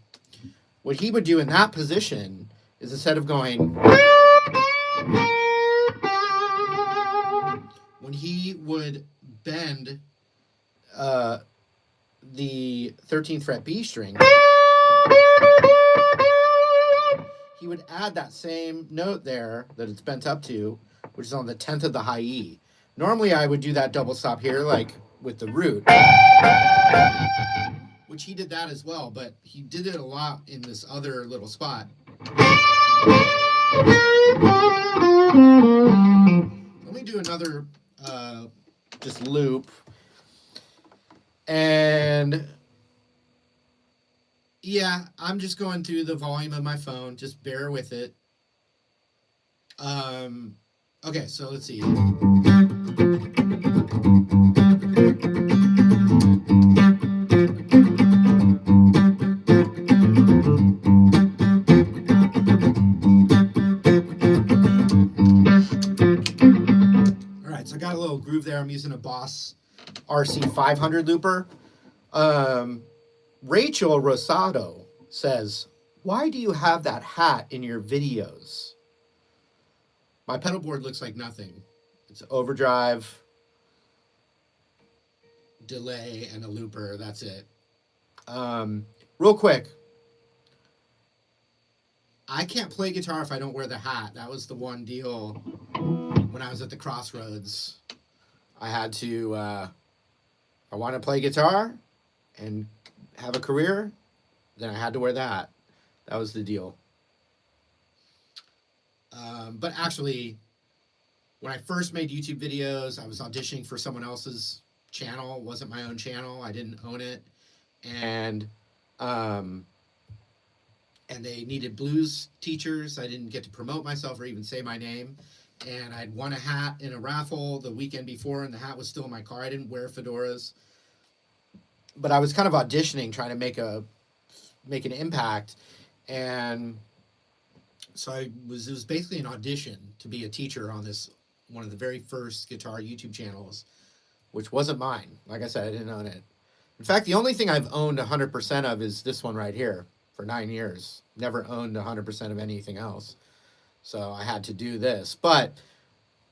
What he would do in that position is, instead of going, when he would bend the 13th fret B string, he would add that same note there that it's bent up to, which is on the 10th of the high E. Normally I would do that double stop here, like with the root, which he did that as well, but he did it a lot in this other little spot. Let me do another just loop. And yeah, I'm just going through the volume of my phone. Just bear with it. Okay, so let's see. So I got a little groove there. I'm using a Boss RC 500 looper. Rachel Rosado says, why do you have that hat in your videos? My pedal board looks like nothing. It's overdrive, delay, and a looper. That's it. Real quick. I can't play guitar if I don't wear the hat. That was the one deal when I was at the Crossroads. I had to, I want to play guitar and have a career, then I had to wear the hat. That was the deal. But actually, when I first made YouTube videos, I was auditioning for someone else's channel. It wasn't my own channel. I didn't own it. And they needed blues teachers. I didn't get to promote myself or even say my name. And I'd won a hat in a raffle the weekend before, and the hat was still in my car. I didn't wear fedoras. But I was kind of auditioning, trying to make an impact. And so it was basically an audition to be a teacher on this, one of the very first guitar YouTube channels, which wasn't mine. Like I said, I didn't own it. In fact, the only thing I've owned 100% of is this one right here for 9 years. Never owned 100% of anything else. So I had to do this. But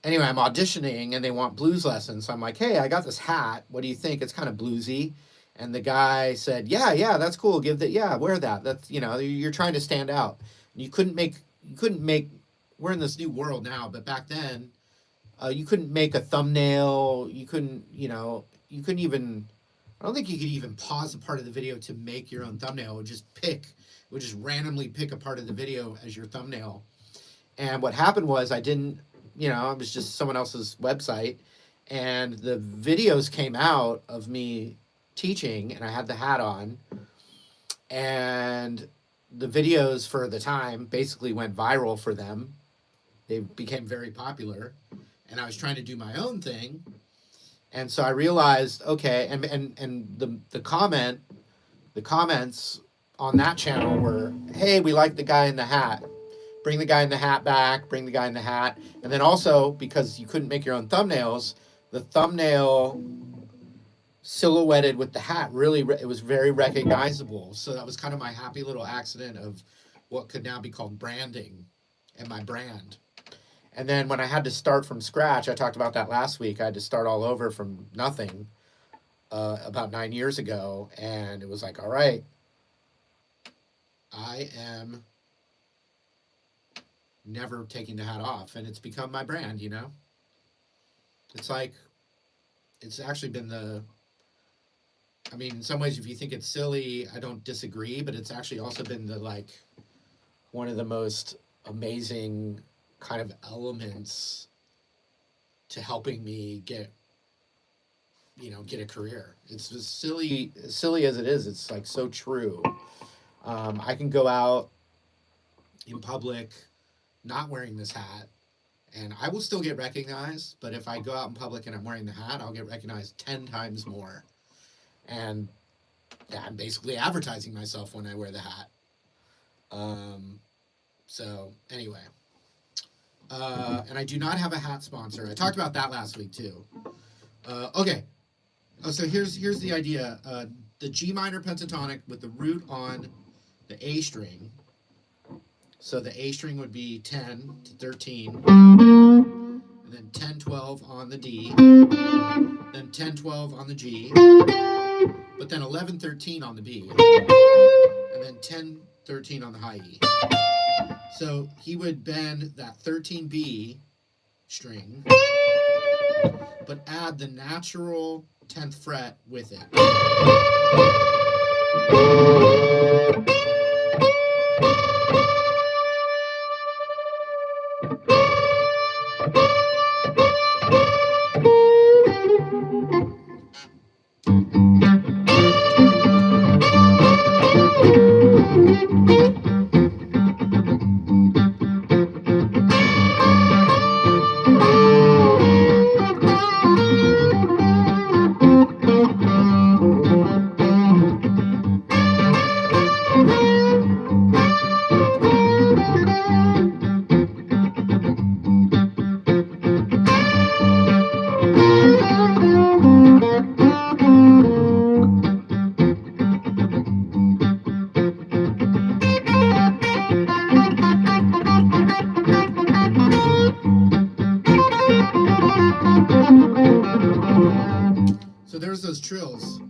anyway, I'm auditioning and they want blues lessons. So I'm like, hey, I got this hat. What do you think? It's kind of bluesy. And the guy said, yeah, that's cool. Wear that. That's, you're trying to stand out. You couldn't make, we're in this new world now, but back then, you couldn't make a thumbnail. You couldn't even, I don't think you could even pause a part of the video to make your own thumbnail. It would just randomly pick a part of the video as your thumbnail. And what happened was it was just someone else's website, and the videos came out of me teaching, and I had the hat on, and the videos for the time basically went viral for them. They became very popular, and I was trying to do my own thing. And so I realized, okay, and the comments on that channel were, hey, we like the guy in the hat. Bring the guy in the hat back, bring the guy in the hat. And then also, because you couldn't make your own thumbnails, the thumbnail silhouetted with the hat, it was very recognizable. So that was kind of my happy little accident of what could now be called branding and my brand. And then when I had to start from scratch, I talked about that last week, I had to start all over from nothing about 9 years ago. And it was like, all right, I am never taking the hat off, and it's become my brand. It's like, it's actually been in some ways, if you think it's silly, I don't disagree, but it's actually also been one of the most amazing kind of elements to helping me get a career. It's as silly as it is. It's like so true. I can go out in public not wearing this hat, and I will still get recognized, but if I go out in public and I'm wearing the hat, I'll get recognized 10 times more. And I'm basically advertising myself when I wear the hat. So anyway, and I do not have a hat sponsor. I talked about that last week too. Okay. So here's the idea. The G minor pentatonic with the root on the A string. So the A string would be 10 to 13, and then 10, 12 on the D, then 10, 12 on the G, but then 11, 13 on the B, and then 10, 13 on the high E. So he would bend that 13B string, but add the natural 10th fret with it. So there's those trills.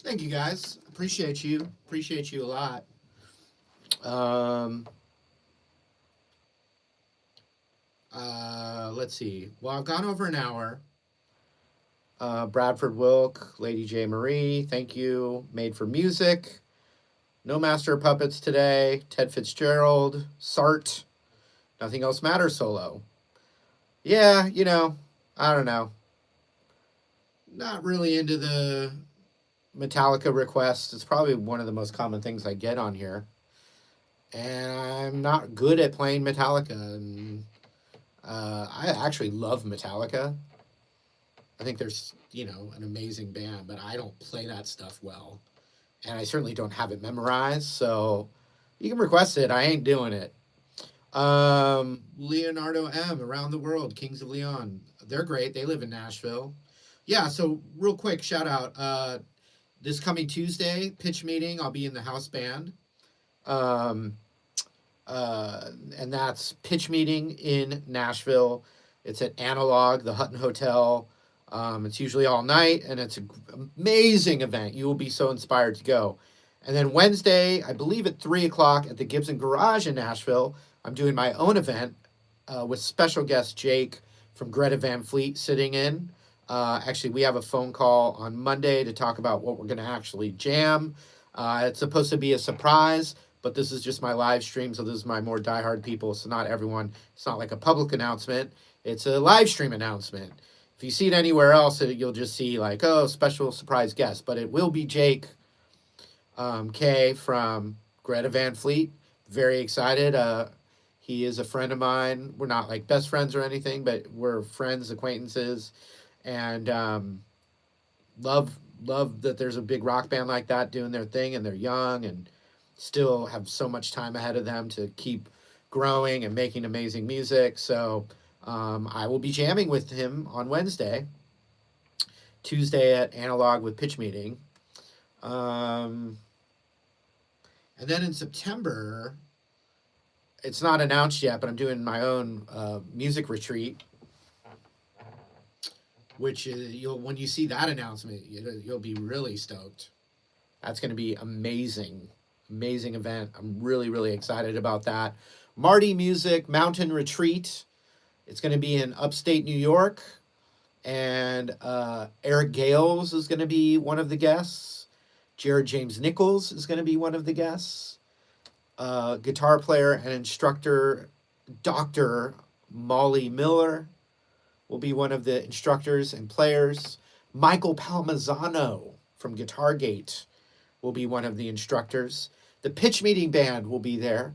Thank you guys. Appreciate you. Appreciate you a lot. Let's see. Well, I've gone over an hour. Bradford Wilk, Lady J. Marie, thank you. Made for Music. No Master of Puppets today. Ted Fitzgerald. Sart. Nothing Else Matters solo. Yeah, you know, I don't know. Not really into the Metallica requests. It's probably one of the most common things I get on here. And I'm not good at playing Metallica. And I actually love Metallica. I think there's, you know, an amazing band, but I don't play that stuff well. And I certainly don't have it memorized. So you can request it. I ain't doing it. Leonardo M. Around the World, Kings of Leon. They're great. They live in Nashville. Yeah, so real quick shout out. This coming Tuesday, pitch meeting, I'll be in the house band. And that's pitch meeting in Nashville. It's at Analog, the Hutton Hotel. It's usually all night, and it's an amazing event. You will be so inspired to go. And then Wednesday, I believe at 3 o'clock at the Gibson Garage in Nashville, I'm doing my own event with special guest Jake from Greta Van Fleet sitting in. Actually, we have a phone call on Monday to talk about what we're going to actually jam. It's supposed to be a surprise, but this is just my live stream, so this is my more diehard people, so not everyone. It's not like a public announcement. It's a live stream announcement. If you see it anywhere else, you'll just see like, oh, special surprise guest. But it will be Jake K from Greta Van Fleet. Very excited. He is a friend of mine. We're not like best friends or anything, but we're friends, acquaintances. And love that there's a big rock band like that doing their thing, and they're young and still have so much time ahead of them to keep growing and making amazing music. So I will be jamming with him on Wednesday, Tuesday at Analog with Pitch Meeting. And then in September, it's not announced yet, but I'm doing my own music retreat, which when you see that announcement, you'll be really stoked. That's going to be amazing event. I'm really, really excited about that. Marty Music Mountain Retreat. It's going to be in upstate New York, and Eric Gales is going to be one of the guests. Jared James Nichols is going to be one of the guests. Guitar player and instructor Dr. Molly Miller will be one of the instructors and players. Michael Palmisano from Guitargate will be one of the instructors. The Pitch Meeting Band will be there,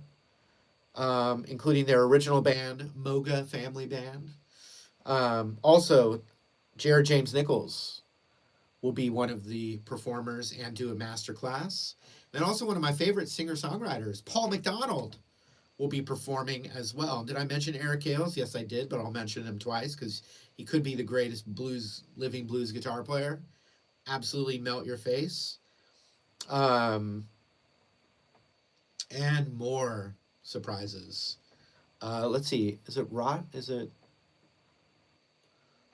including their original band, Moga Family Band. Also, Jared James Nichols will be one of the performers and do a master class. And also one of my favorite singer-songwriters, Paul McDonald, will be performing as well. Did I mention Eric Gales? Yes, I did, but I'll mention him twice because he could be the greatest living blues guitar player. Absolutely melt your face. And more surprises. Let's see. Is it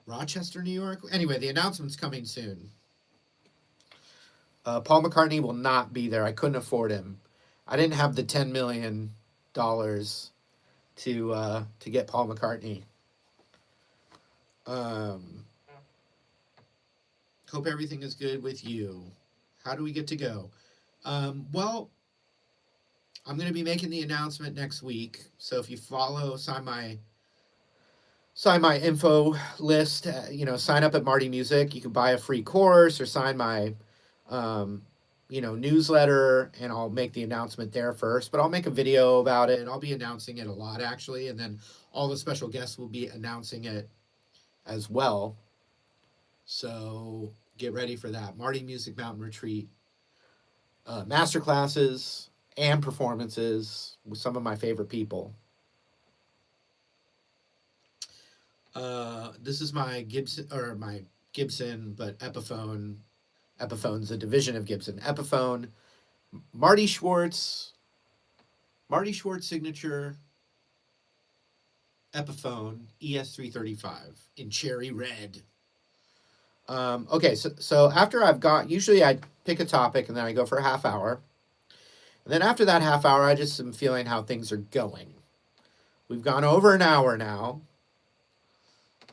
Rochester, New York? Anyway, the announcement's coming soon. Paul McCartney will not be there. I couldn't afford him. I didn't have the $10 million to get Paul McCartney. Hope everything is good with you. How do we get to go? Well, I'm going to be making the announcement next week. So if you sign my info list, sign up at Marty Music. You can buy a free course or sign my newsletter, and I'll make the announcement there first, but I'll make a video about it, and I'll be announcing it a lot, actually, and then all the special guests will be announcing it as well. So get ready for that. Marty Music Mountain Retreat, master classes and performances with some of my favorite people. This is my Gibson, but Epiphone. Epiphone's a division of Gibson. Epiphone, Marty Schwartz signature Epiphone ES335 in cherry red. Okay, so after usually I pick a topic and then I go for a half hour. And then after that half hour, I just am feeling how things are going. We've gone over an hour now.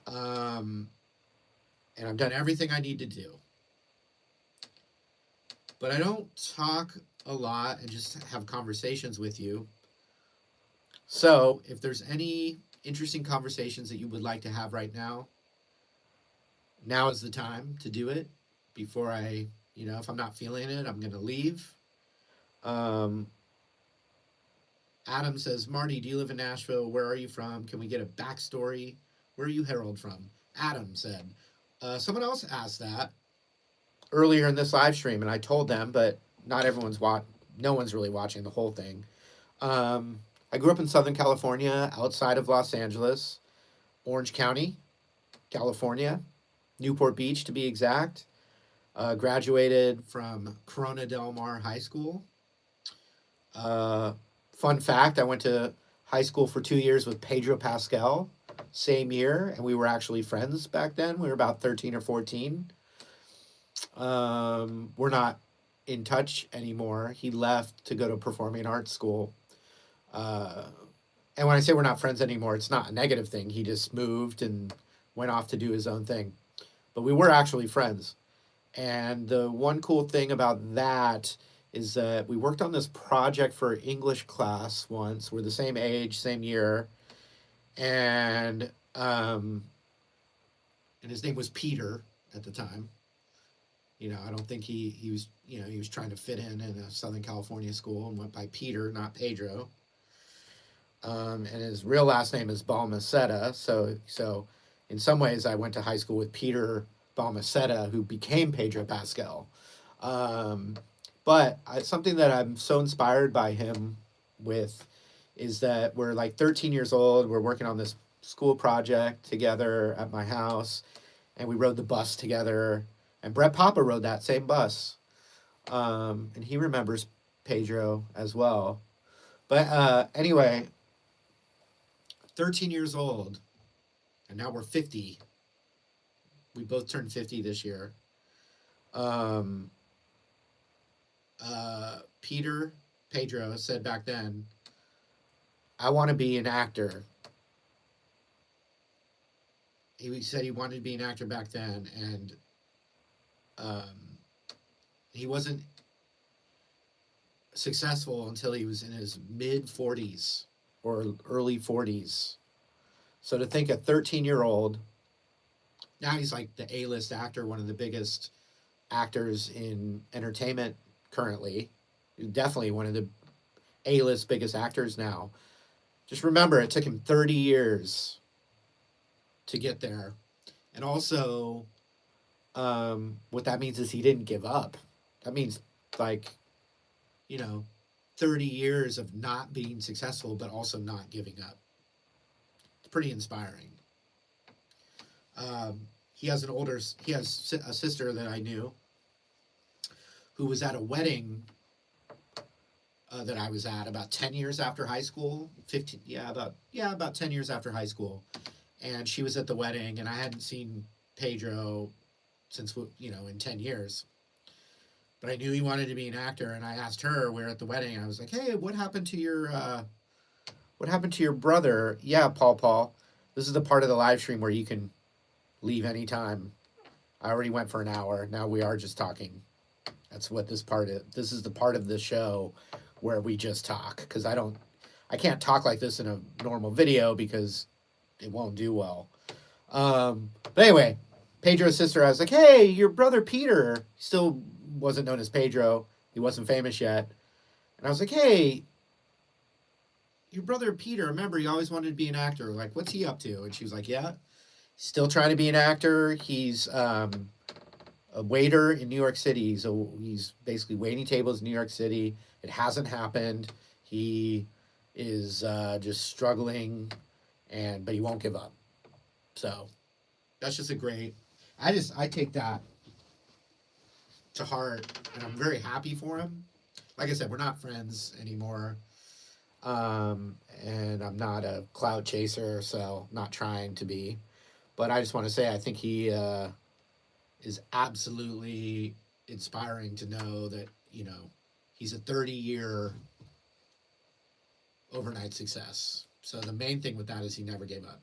And I've done everything I need to do. But I don't talk a lot and just have conversations with you. So if there's any interesting conversations that you would like to have right now is the time to do it. Before if I'm not feeling it, I'm going to leave. Adam says, Marty, do you live in Nashville? Where are you from? Can we get a backstory? Where are you heralded from? Adam said. Someone else asked that earlier in this live stream, and I told them, but not everyone's no one's really watching the whole thing. I grew up in Southern California, outside of Los Angeles, Orange County, California, Newport Beach to be exact. Graduated from Corona Del Mar High School. Fun fact, I went to high school for 2 years with Pedro Pascal, same year, and we were actually friends back then. We were about 13 or 14. We're not in touch anymore. He left to go to performing arts school. And when I say we're not friends anymore, it's not a negative thing. He just moved and went off to do his own thing. But we were actually friends. And the one cool thing about that is that we worked on this project for English class once. We're the same age, same year. And his name was Peter at the time. I don't think he was, he was trying to fit in a Southern California school and went by Peter, not Pedro. And his real last name is Balmaceda. So in some ways I went to high school with Peter Balmaceda, who became Pedro Pascal. But something that I'm so inspired by him with is that we're like 13 years old. We're working on this school project together at my house, and we rode the bus together. And Brett Papa rode that same bus. And he remembers Pedro as well. But anyway, 13 years old, and now we're 50. We both turned 50 this year. Pedro said back then, I want to be an actor. He said he wanted to be an actor back then, and he wasn't successful until he was in his mid 40s or early 40s. So to think a 13-year-old, now he's like the A-list actor, one of the biggest actors in entertainment currently. Definitely one of the A-list biggest actors now. Just remember, it took him 30 years to get there. And also, what that means is he didn't give up. That means, like, you know, 30 years of not being successful, but also not giving up. It's pretty inspiring. He has a sister that I knew who was at a wedding that I was at about 10 years after high school. 15, about 10 years after high school. And she was at the wedding, and I hadn't seen Pedro since, in 10 years. But I knew he wanted to be an actor, and I asked her, we're at the wedding, and I was like, hey, what happened to your brother? Yeah, Paul. This is the part of the live stream where you can leave anytime. I already went for an hour. Now we are just talking. That's what this part is. This is the part of the show where we just talk, because I can't talk like this in a normal video because it won't do well. But anyway, Pedro's sister, I was like, hey, your brother Peter, still wasn't known as Pedro. He wasn't famous yet. And I was like, hey, your brother Peter, remember, he always wanted to be an actor. Like, what's he up to? And she was like, yeah, still trying to be an actor. He's a waiter in New York City. So he's basically waiting tables in New York City. It hasn't happened. He is just struggling, but he won't give up. So that's just I take that to heart, and I'm very happy for him. Like I said, we're not friends anymore. And I'm not a clout chaser, so not trying to be. But I just want to say I think he is absolutely inspiring to know that, he's a 30-year overnight success. So the main thing with that is he never gave up.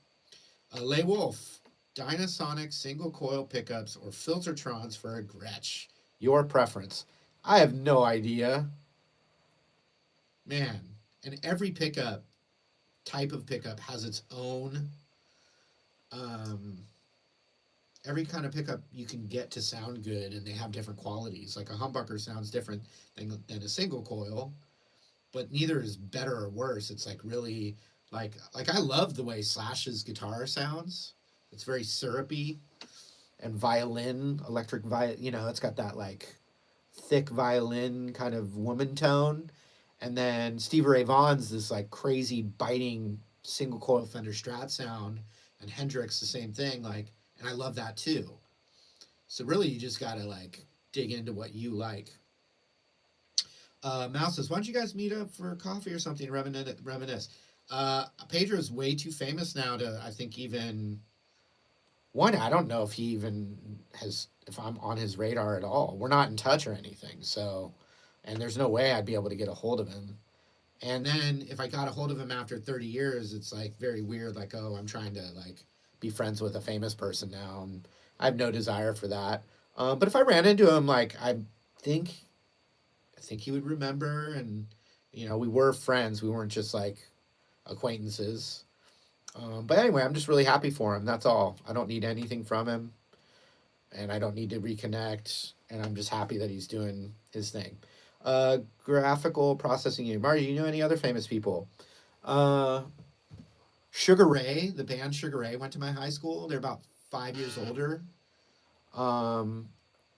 Lay Wolf, Dynasonic single coil pickups or Filtertrons for a Gretsch. Your preference. I have no idea. Man, and every type of pickup has its own, every kind of pickup you can get to sound good, and they have different qualities. Like a humbucker sounds different than a single coil, but neither is better or worse. It's like really, like I love the way Slash's guitar sounds. It's very syrupy and electric violin, it's got that like thick violin kind of woman tone. And then Stevie Ray Vaughan's this like crazy biting single coil Fender Strat sound, and Hendrix the same thing, like, and I love that too. So really you just gotta like dig into what you like. Mouse says, why don't you guys meet up for coffee or something, reminisce? Pedro's way too famous now to, I think, even I don't know if he even if I'm on his radar at all. We're not in touch or anything, so, and there's no way I'd be able to get a hold of him. And then if I got a hold of him after 30 years, it's like very weird, like, oh, I'm trying to like be friends with a famous person now, and I have no desire for that. But if I ran into him, like, I think he would remember, and we were friends. We weren't just like acquaintances. But anyway, I'm just really happy for him. That's all. I don't need anything from him, and I don't need to reconnect. And I'm just happy that he's doing his thing. Graphical processing unit. Marty, do you know any other famous people? Sugar Ray, the band Sugar Ray, went to my high school. They're about 5 years older.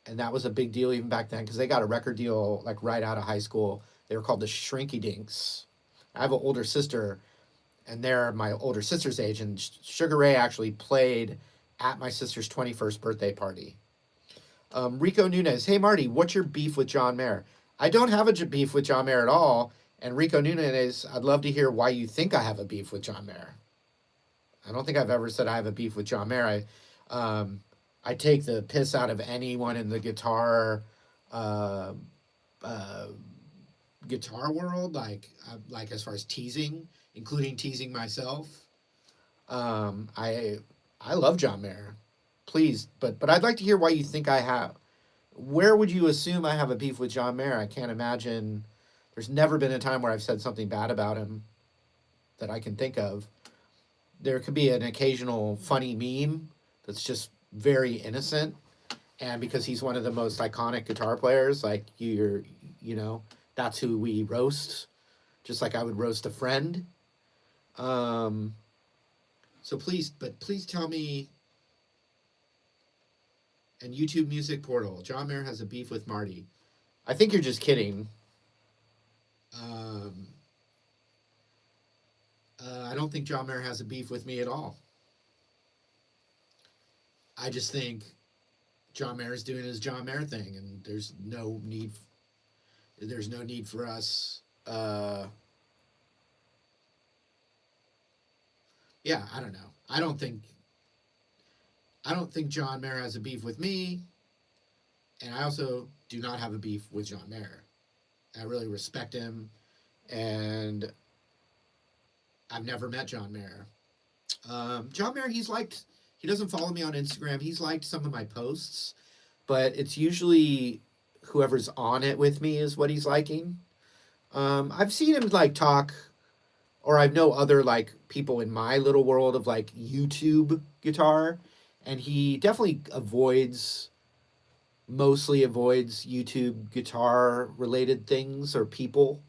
And that was a big deal even back then, because they got a record deal like right out of high school. They were called the Shrinky Dinks. I have an older sister, and they're my older sister's age, and Sugar Ray actually played at my sister's 21st birthday party. Rico Nunez, hey Marty, what's your beef with John Mayer? I don't have a beef with John Mayer at all. And Rico Nunez, I'd love to hear why you think I have a beef with John Mayer. I don't think I've ever said I have a beef with John Mayer. I take the piss out of anyone in the guitar world, like as far as teasing, including teasing myself. I love John Mayer. Please, but I'd like to hear why you think I have. Where would you assume I have a beef with John Mayer? I can't imagine. There's never been a time where I've said something bad about him that I can think of. There could be an occasional funny meme that's just very innocent, and because he's one of the most iconic guitar players, like you know, that's who we roast, just like I would roast a friend. Um, so please tell me. And YouTube Music Portal, John Mayer has a beef with Marty. I think you're just kidding. Um, I don't think John Mayer has a beef with me at all. I just think John Mayer's doing his John Mayer thing, and there's no need for us. Yeah, I don't know. I don't think John Mayer has a beef with me, and I also do not have a beef with John Mayer. I really respect him, and I've never met John Mayer. John Mayer, he doesn't follow me on Instagram. He's liked some of my posts, but it's usually whoever's on it with me is what he's liking. I've seen him like talk, or I know other like people in my little world of like YouTube guitar, and he definitely mostly avoids YouTube guitar related things or people.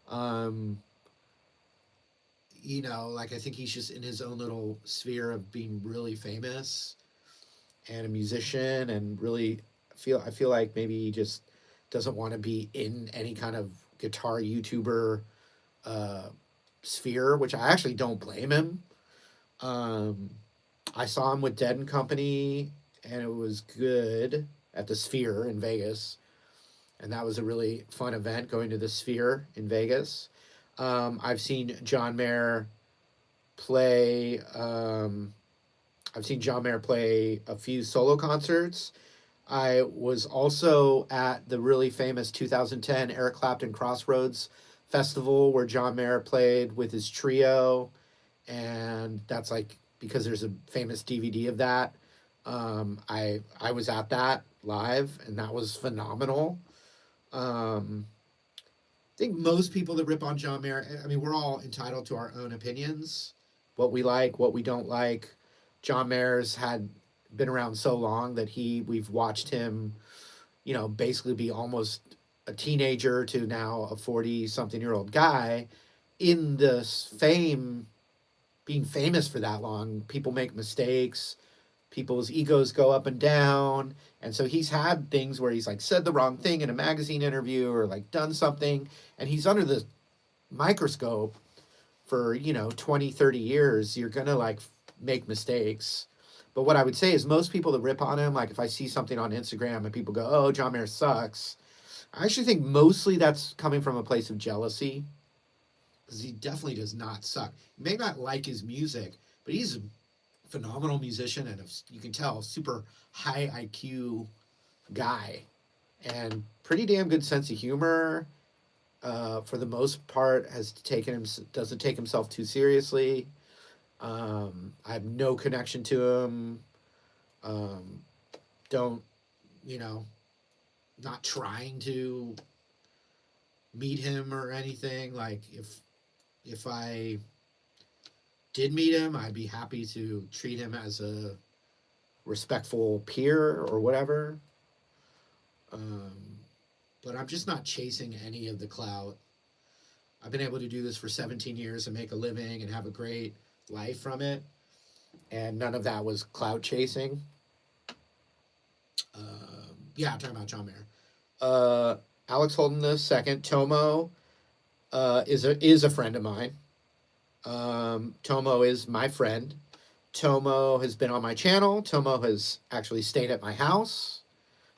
Um, like I think he's just in his own little sphere of being really famous and a musician, and really I feel like maybe he just doesn't want to be in any kind of guitar YouTuber uh, sphere, which I actually don't blame him. Um, I saw him with Dead and Company, and it was good at the Sphere in Vegas, and that was a really fun event going to the Sphere in Vegas. I've seen John Mayer play. I've seen John Mayer play a few solo concerts. I was also at the really famous 2010 Eric Clapton Crossroads Festival where John Mayer played with his trio, and that's like because there's a famous DVD of that. I was at that live, and that was phenomenal. Um, I think most people that rip on John Mayer, I mean, we're all entitled to our own opinions, what we like, what we don't like. John Mayer's had been around so long that we've watched him, basically be almost a teenager to now a 40 something year old guy in this fame, being famous for that long. People make mistakes, people's egos go up and down, and so he's had things where he's like said the wrong thing in a magazine interview or like done something, and he's under the microscope for 20, 30 years. You're gonna like make mistakes. But what I would say is most people that rip on him, like if I see something on Instagram and people go, oh, John Mayer sucks, I actually think mostly that's coming from a place of jealousy, because he definitely does not suck. You may not like his music, but he's a phenomenal musician, and you can tell super high IQ guy, and pretty damn good sense of humor. For the most part, doesn't take himself too seriously. I have no connection to him. Um, don't not trying to meet him or anything. Like if I did meet him, I'd be happy to treat him as a respectful peer or whatever. But I'm just not chasing any of the clout. I've been able to do this for 17 years and make a living and have a great life from it, and none of that was clout chasing. Yeah, I'm talking about John Mayer. Alex Holden II, Tomo, is a friend of mine. Tomo is my friend. Tomo has been on my channel. Tomo has actually stayed at my house.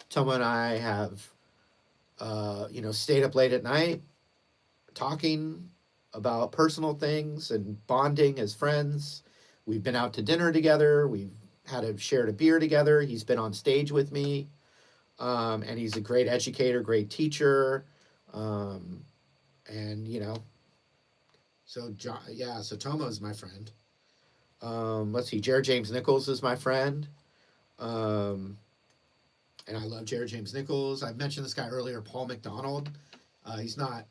Tomo and I have, stayed up late at night talking about personal things and bonding as friends. We've been out to dinner together. We've shared a beer together. He's been on stage with me. And he's a great educator, great teacher. And, so Tomo's my friend. Let's see, Jared James Nichols is my friend. And I love Jared James Nichols. I mentioned this guy earlier, Paul McDonald. He's not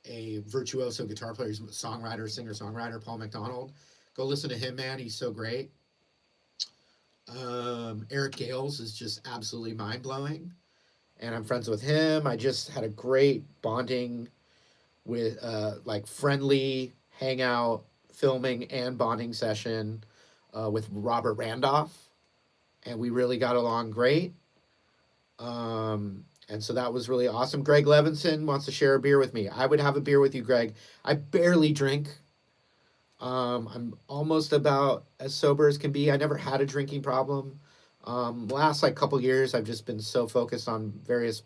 a virtuoso guitar player, he's a songwriter, singer-songwriter, Paul McDonald. Go listen to him, man. He's so great. Eric Gales is just absolutely mind-blowing, and I'm friends with him. I just had a great bonding with like friendly hangout, filming and bonding session with Robert Randolph, and we really got along great. And so that was really awesome. Greg Levinson wants to share a beer with me. I would have a beer with you, Greg. I barely drink. I'm almost about as sober as can be. I never had a drinking problem. Last like couple years, I've just been so focused on various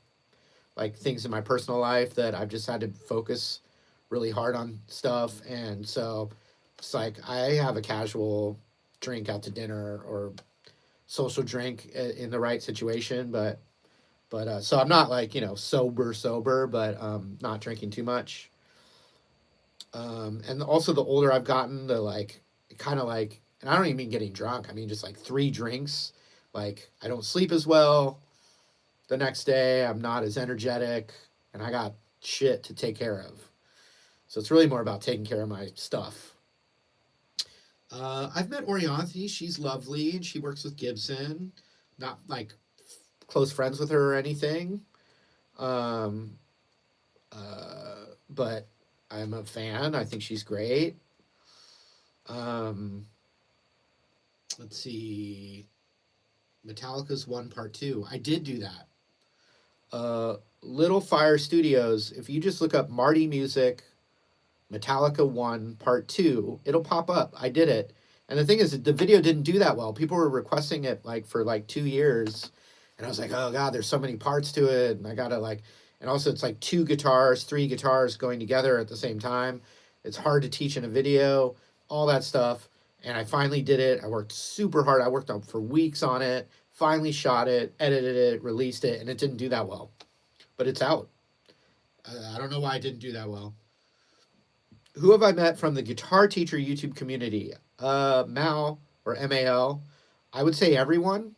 like things in my personal life that I've just had to focus really hard on stuff. And so it's like I have a casual drink out to dinner or social drink in the right situation, but so I'm not like, you know, sober, but not drinking too much. And also the older I've gotten, the like kind of like, and I don't even mean getting drunk. I mean just like 3 drinks. Like I don't sleep as well the next day. I'm not as energetic, and I got shit to take care of. So it's really more about taking care of my stuff. I've met Orianthi. She's lovely, and she works with Gibson. Not like close friends with her or anything. But I'm a fan. I think she's great. Let's see. Metallica's 1 Part 2. I did do that. Little Fire Studios. If you just look up Marty Music, Metallica 1 Part 2, it'll pop up. I did it. And the thing is, the video didn't do that well. People were requesting it like for like 2 years. And I was like, oh God, there's so many parts to it. And I gotta like, and also it's like 2 guitars, 3 guitars going together at the same time. It's hard to teach in a video, all that stuff. And I finally did it. I worked super hard. I worked on for weeks on it, finally shot it, edited it, released it, and it didn't do that well. But it's out. I don't know why it didn't do that well. Who have I met from the guitar teacher YouTube community? Mal or MAL. I would say everyone.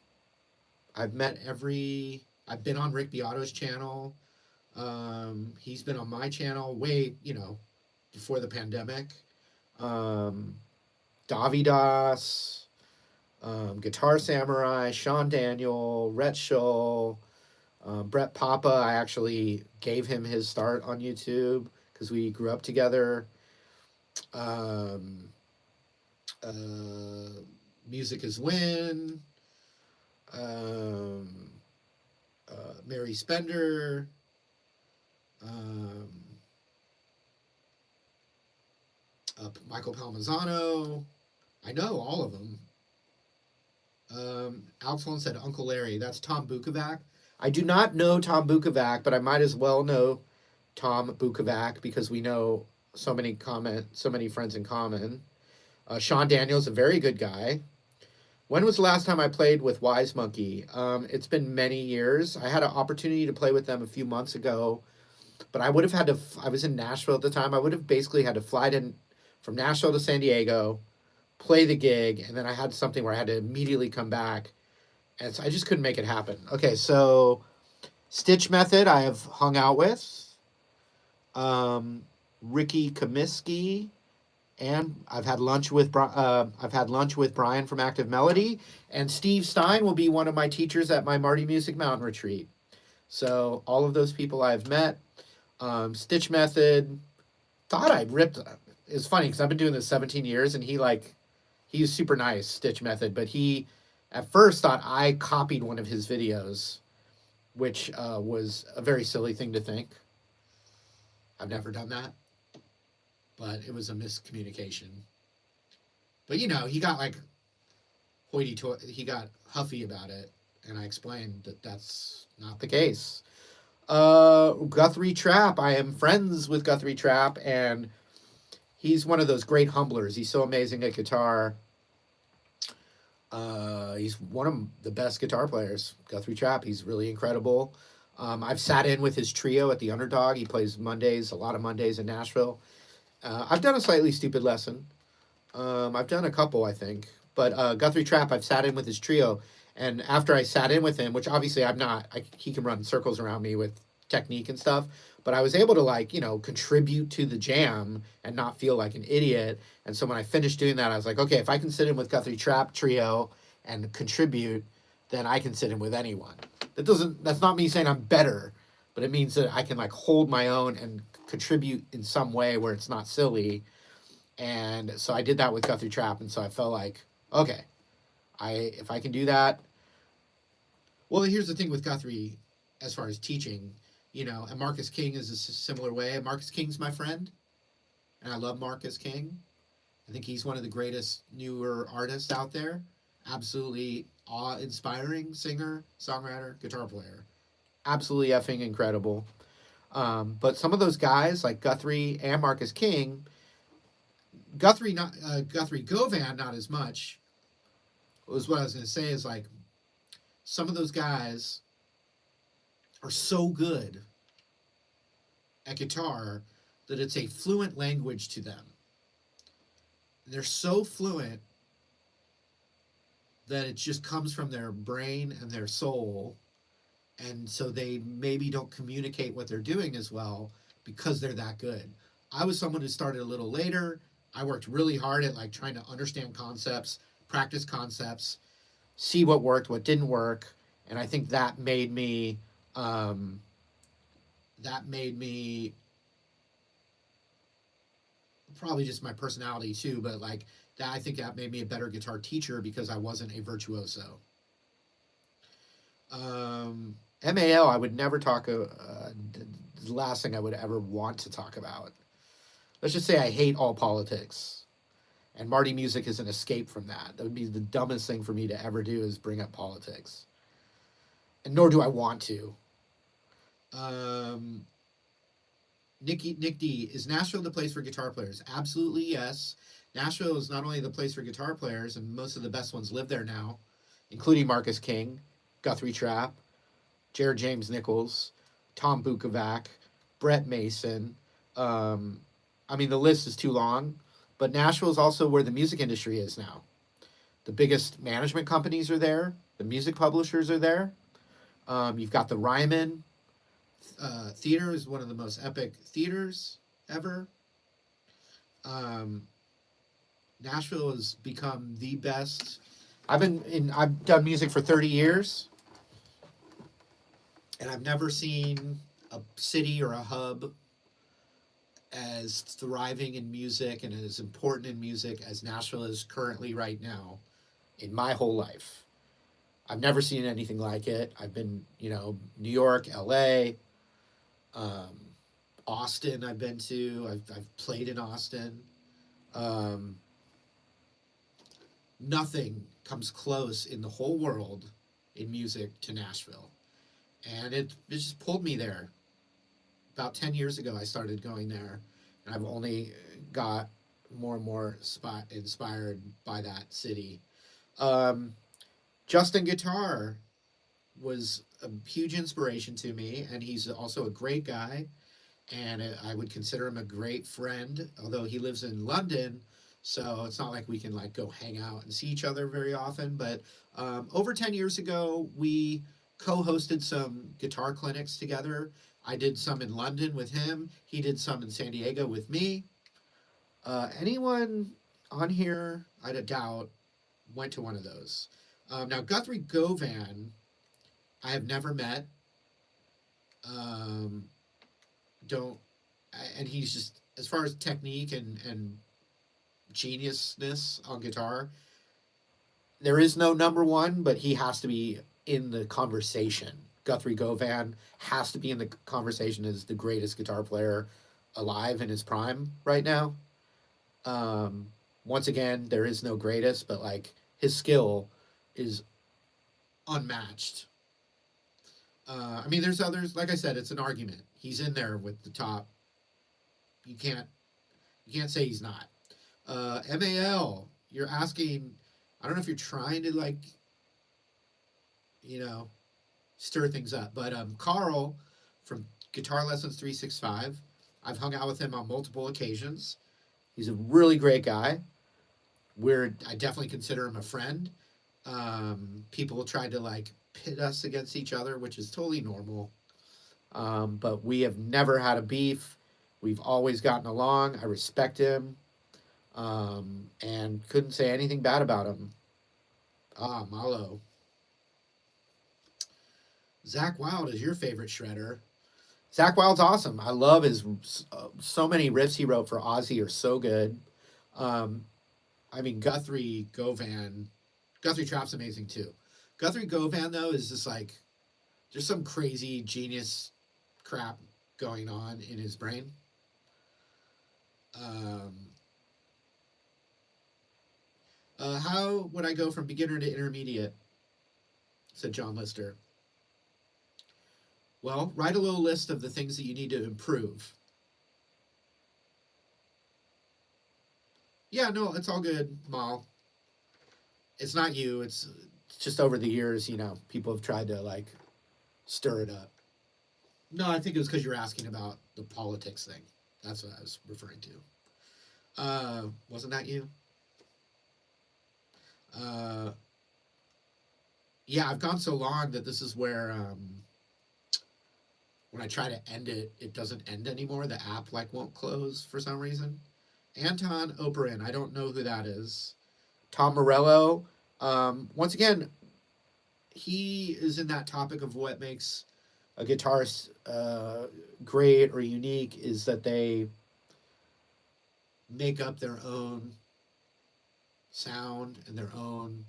I've met I've been on Rick Beato's channel. He's been on my channel way, you know, before the pandemic. Davidas, Guitar Samurai, Sean Daniel, Rhett Schull, Brett Papa. I actually gave him his start on YouTube because we grew up together. Music is Win. Mary Spender. Michael Palmisano. I know all of them. Alex Holland said Uncle Larry. That's Tom Bukovac. I do not know Tom Bukovac, but I might as well know Tom Bukovac because we know so many friends in common. Sean Daniel's a very good guy. When was the last time I played with Wise Monkey? It's been many years. I had an opportunity to play with them a few months ago, but I would have had to, I was in Nashville at the time. I would have basically had to fly in from Nashville to San Diego, play the gig, and then I had something where I had to immediately come back. And so I just couldn't make it happen. Okay, so Stitch Method I have hung out with. Ricky Comiskey, and I've had lunch with Brian from Active Melody, and Steve Stein will be one of my teachers at my Marty Music Mountain Retreat. So all of those people I've met. Stitch Method, thought I ripped. It's funny because I've been doing this 17 years, and he's super nice, Stitch Method, but he at first thought I copied one of his videos, which was a very silly thing to think. I've never done that, but it was a miscommunication. But you know, he got like he got huffy about it, and I explained that that's not the case. Guthrie Trapp, I am friends with Guthrie Trapp, and he's one of those great humblers. He's so amazing at guitar. He's one of the best guitar players, Guthrie Trapp. He's really incredible. I've sat in with his trio at the Underdog. He plays Mondays, a lot of Mondays in Nashville. I've done a slightly stupid lesson. I've done a couple, I think. But Guthrie Trapp, I've sat in with his trio. And after I sat in with him, which obviously I'm not, he can run circles around me with technique and stuff, but I was able to like, contribute to the jam and not feel like an idiot. And so when I finished doing that, I was like, okay, if I can sit in with Guthrie Trap Trio and contribute, then I can sit in with anyone. That's not me saying I'm better, but it means that I can like hold my own and contribute in some way where it's not silly. And so I did that with Guthrie Trap, and so I felt like, okay, if I can do that. Well, here's the thing with Guthrie, as far as teaching, and Marcus King is a similar way. Marcus King's my friend, and I love Marcus King. I think he's one of the greatest newer artists out there. Absolutely awe-inspiring singer, songwriter, guitar player. Absolutely effing incredible. But some of those guys, like Guthrie and Marcus King, Guthrie Govan, not as much. Was what I was going to say is like some of those guys are so good at guitar that it's a fluent language to them. They're so fluent that it just comes from their brain and their soul, and so they maybe don't communicate what they're doing as well because they're that good. I was someone who started a little later. I worked really hard at like trying to understand concepts, practice concepts, see what worked, what didn't work, and I think that made me probably just my personality too, but like that, I think that made me a better guitar teacher because I wasn't a virtuoso. MAL, I would never talk. The last thing I would ever want to talk about. Let's just say I hate all politics, and Marty music is an escape from that. That would be the dumbest thing for me to ever do is bring up politics, and nor do I want to. Nick D, is Nashville the place for guitar players? Absolutely yes. Nashville is not only the place for guitar players, and most of the best ones live there now, including Marcus King, Guthrie Trapp, Jared James Nichols, Tom Bukovac, Brett Mason. I mean, the list is too long, but Nashville is also where the music industry is now. The biggest management companies are there. The music publishers are there. You've got the Ryman Theater is one of the most epic theaters ever. Nashville has become the best. I've done music for 30 years, and I've never seen a city or a hub as thriving in music and as important in music as Nashville is currently right now in my whole life. I've never seen anything like it. I've been, New York, LA, Austin I've been to. I've played in Austin. Nothing comes close in the whole world in music to Nashville. And it just pulled me there. About 10 years ago, I started going there, and I've only got more and more inspired by that city. Justin Guitar was a huge inspiration to me, and he's also a great guy, and I would consider him a great friend, although he lives in London, so it's not like we can like go hang out and see each other very often. But over 10 years ago, we co-hosted some guitar clinics together. I did some in London with him. He did some in San Diego with me. Anyone on here, I doubt, went to one of those. Now, Guthrie Govan, I have never met. And he's just, as far as technique and geniusness on guitar, there is no number one, but he has to be in the conversation. Guthrie Govan has to be in the conversation as the greatest guitar player alive in his prime right now. Once again, there is no greatest, but like his skill is unmatched. I mean, there's others. Like I said, it's an argument. He's in there with the top. You can't say he's not. MAL, you're asking. I don't know if you're trying to like, stir things up. But Carl from Guitar Lessons 365, I've hung out with him on multiple occasions. He's a really great guy. I definitely consider him a friend. People try to like pit us against each other, which is totally normal. But we have never had a beef. We've always gotten along. I respect him, and couldn't say anything bad about him. Ah, Malo. Zach Wild is your favorite shredder. Zach Wild's awesome. I love his so many riffs he wrote for Ozzy are so good. Um, I mean Guthrie Trapp's amazing too. Guthrie Govan though is just like there's some crazy genius crap going on in his brain. Um, how would I go from beginner to intermediate? Said John Lister. Well, write a little list of the things that you need to improve. Yeah, no, it's all good, Mal. It's not you. It's just over the years, people have tried to like stir it up. No, I think it was because you're asking about the politics thing. That's what I was referring to. Wasn't that you? Uh, yeah, I've gone so long that this is where when I try to end it, it doesn't end anymore. The app like won't close for some reason. Anton Operin, I don't know who that is. Tom Morello, once again, he is in that topic of what makes a guitarist great or unique is that they make up their own sound and their own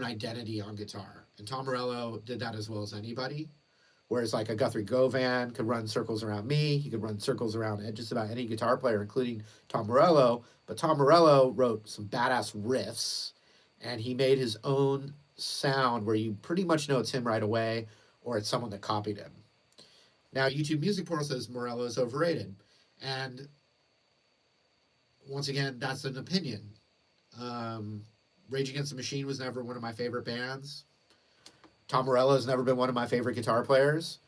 identity on guitar. And Tom Morello did that as well as anybody. Whereas like a Guthrie Govan could run circles around me, he could run circles around just about any guitar player, including Tom Morello. But Tom Morello wrote some badass riffs, and he made his own sound where you pretty much know it's him right away, or it's someone that copied him. Now, YouTube Music Portal says Morello is overrated. And once again, that's an opinion. Rage Against the Machine was never one of my favorite bands. Tom Morello has never been one of my favorite guitar players,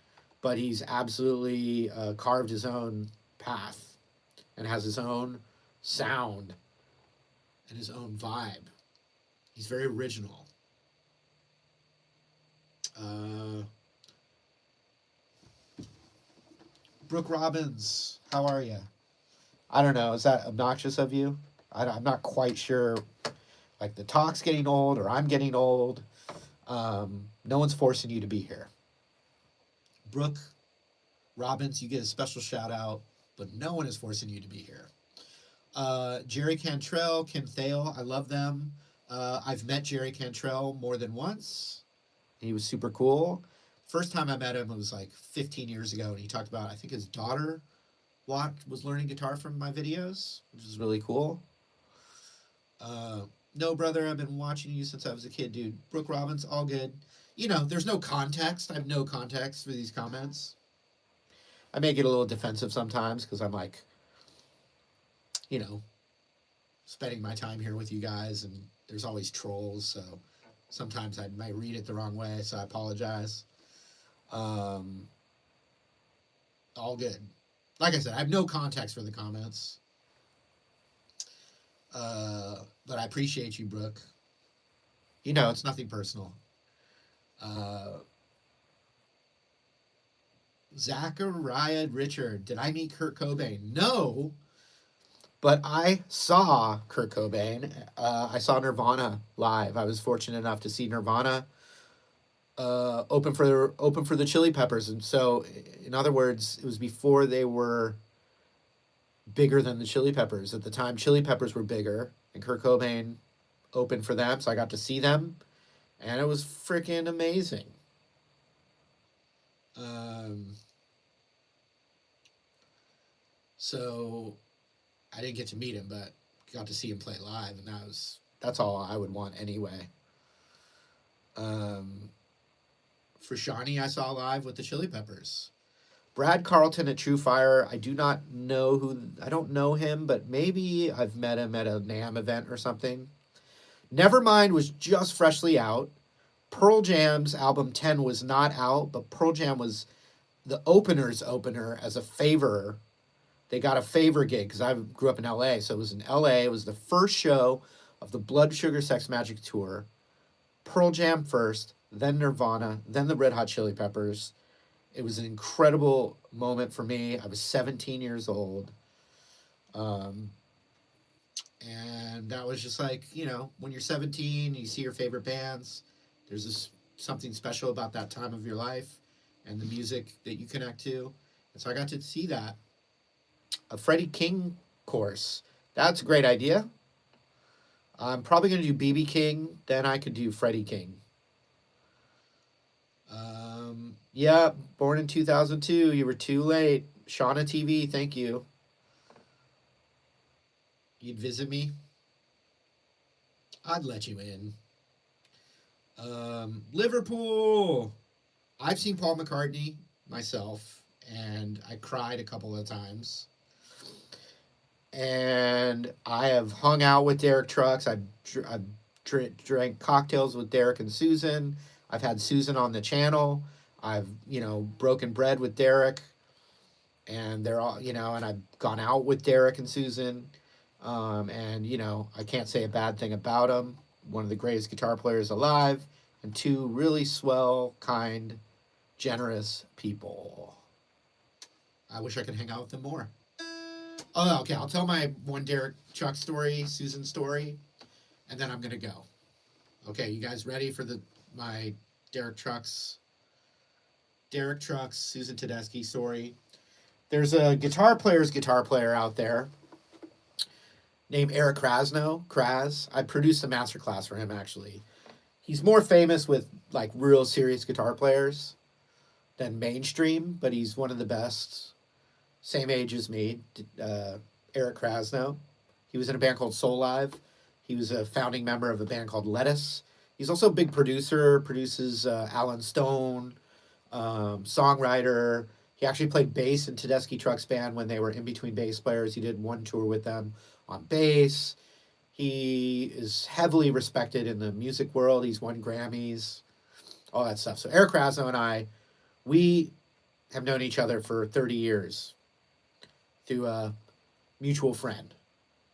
but he's absolutely carved his own path and has his own sound and his own vibe. He's very original. Brooke Robbins, how are you? I don't know. Is that obnoxious of you? I'm not quite sure. Like the talk's getting old or I'm getting old. No one's forcing you to be here. Brooke Robbins, you get a special shout out, but no one is forcing you to be here. Jerry Cantrell, Kim Thale, I love them. I've met Jerry Cantrell more than once. He was super cool. First time I met him, it was like 15 years ago, and he talked about, I think his daughter was learning guitar from my videos, which is really cool. No, brother, I've been watching you since I was a kid, dude. Brooke Robbins, all good. There's no context. I have no context for these comments. I may get a little defensive sometimes because I'm like, spending my time here with you guys, and there's always trolls, so sometimes I might read it the wrong way, so I apologize. All good. Like I said, I have no context for the comments. But I appreciate you, Brooke. It's nothing personal. Zachariah Richard, did I meet Kurt Cobain? No, but I saw Kurt Cobain. I saw Nirvana live. I was fortunate enough to see Nirvana open for the Chili Peppers, and so, in other words, it was before they were bigger than the Chili Peppers. At the time, Chili Peppers were bigger, and Kurt Cobain opened for them, so I got to see them, and it was freaking amazing. So I didn't get to meet him, but got to see him play live, and that's all I would want anyway. For Shawnee, I saw live with the Chili Peppers. Brad Carlton at True Fire, I don't know him, but maybe I've met him at a NAMM event or something. Nevermind was just freshly out. Pearl Jam's album 10 was not out, but Pearl Jam was the opener's opener as a favor. They got a favor gig because I grew up in LA, so it was in LA. It was the first show of the Blood Sugar Sex Magic tour. Pearl Jam first, then Nirvana, then the Red Hot Chili Peppers. It was an incredible moment for me. I was 17 years old. Um, and that was just like, when you're 17, you see your favorite bands. There's this something special about that time of your life and the music that you connect to. And so I got to see that. A Freddie King course. That's a great idea. I'm probably going to do BB King, then I could do Freddie King. Yeah, born in 2002. You were too late. Shauna TV, thank you. You'd visit me? I'd let you in. Liverpool. I've seen Paul McCartney myself, and I cried a couple of times. And I have hung out with Derek Trucks. I've drank cocktails with Derek and Susan. I've had Susan on the channel. I've, broken bread with Derek. And they're all, and I've gone out with Derek and Susan. And, I can't say a bad thing about them. One of the greatest guitar players alive. And two really swell, kind, generous people. I wish I could hang out with them more. Oh, okay. I'll tell my one Derek Chuck story, Susan story, and then I'm gonna go. Okay, you guys ready for my Derek Trucks, Susan Tedeschi story? There's a guitar player out there named Eric Krasno. Kraz. I produced a masterclass for him actually. He's more famous with like real serious guitar players than mainstream, but he's one of the best. Same age as me, Eric Krasno. He was in a band called Soul Live. He was a founding member of a band called Lettuce. He's also a big producer, produces Alan Stone, songwriter. He actually played bass in Tedeschi Trucks band when they were in between bass players. He did one tour with them on bass. He is heavily respected in the music world. He's won Grammys, all that stuff. So Eric Krasno and I, we have known each other for 30 years. Through a mutual friend.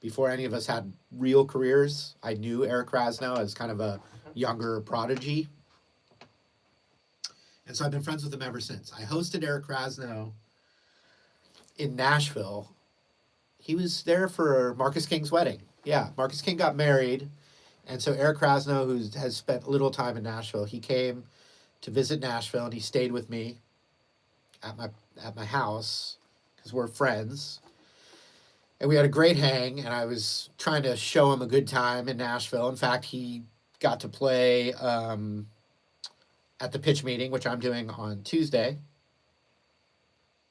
Before any of us had real careers, I knew Eric Krasno as kind of a younger prodigy. And so I've been friends with him ever since. I hosted Eric Krasno in Nashville. He was there for Marcus King's wedding. Yeah, Marcus King got married. And so Eric Krasno, who has spent little time in Nashville, he came to visit Nashville and he stayed with me at my house. We're friends, and we had a great hang, and I was trying to show him a good time in Nashville. In fact, he got to play at the pitch meeting, which I'm doing on Tuesday,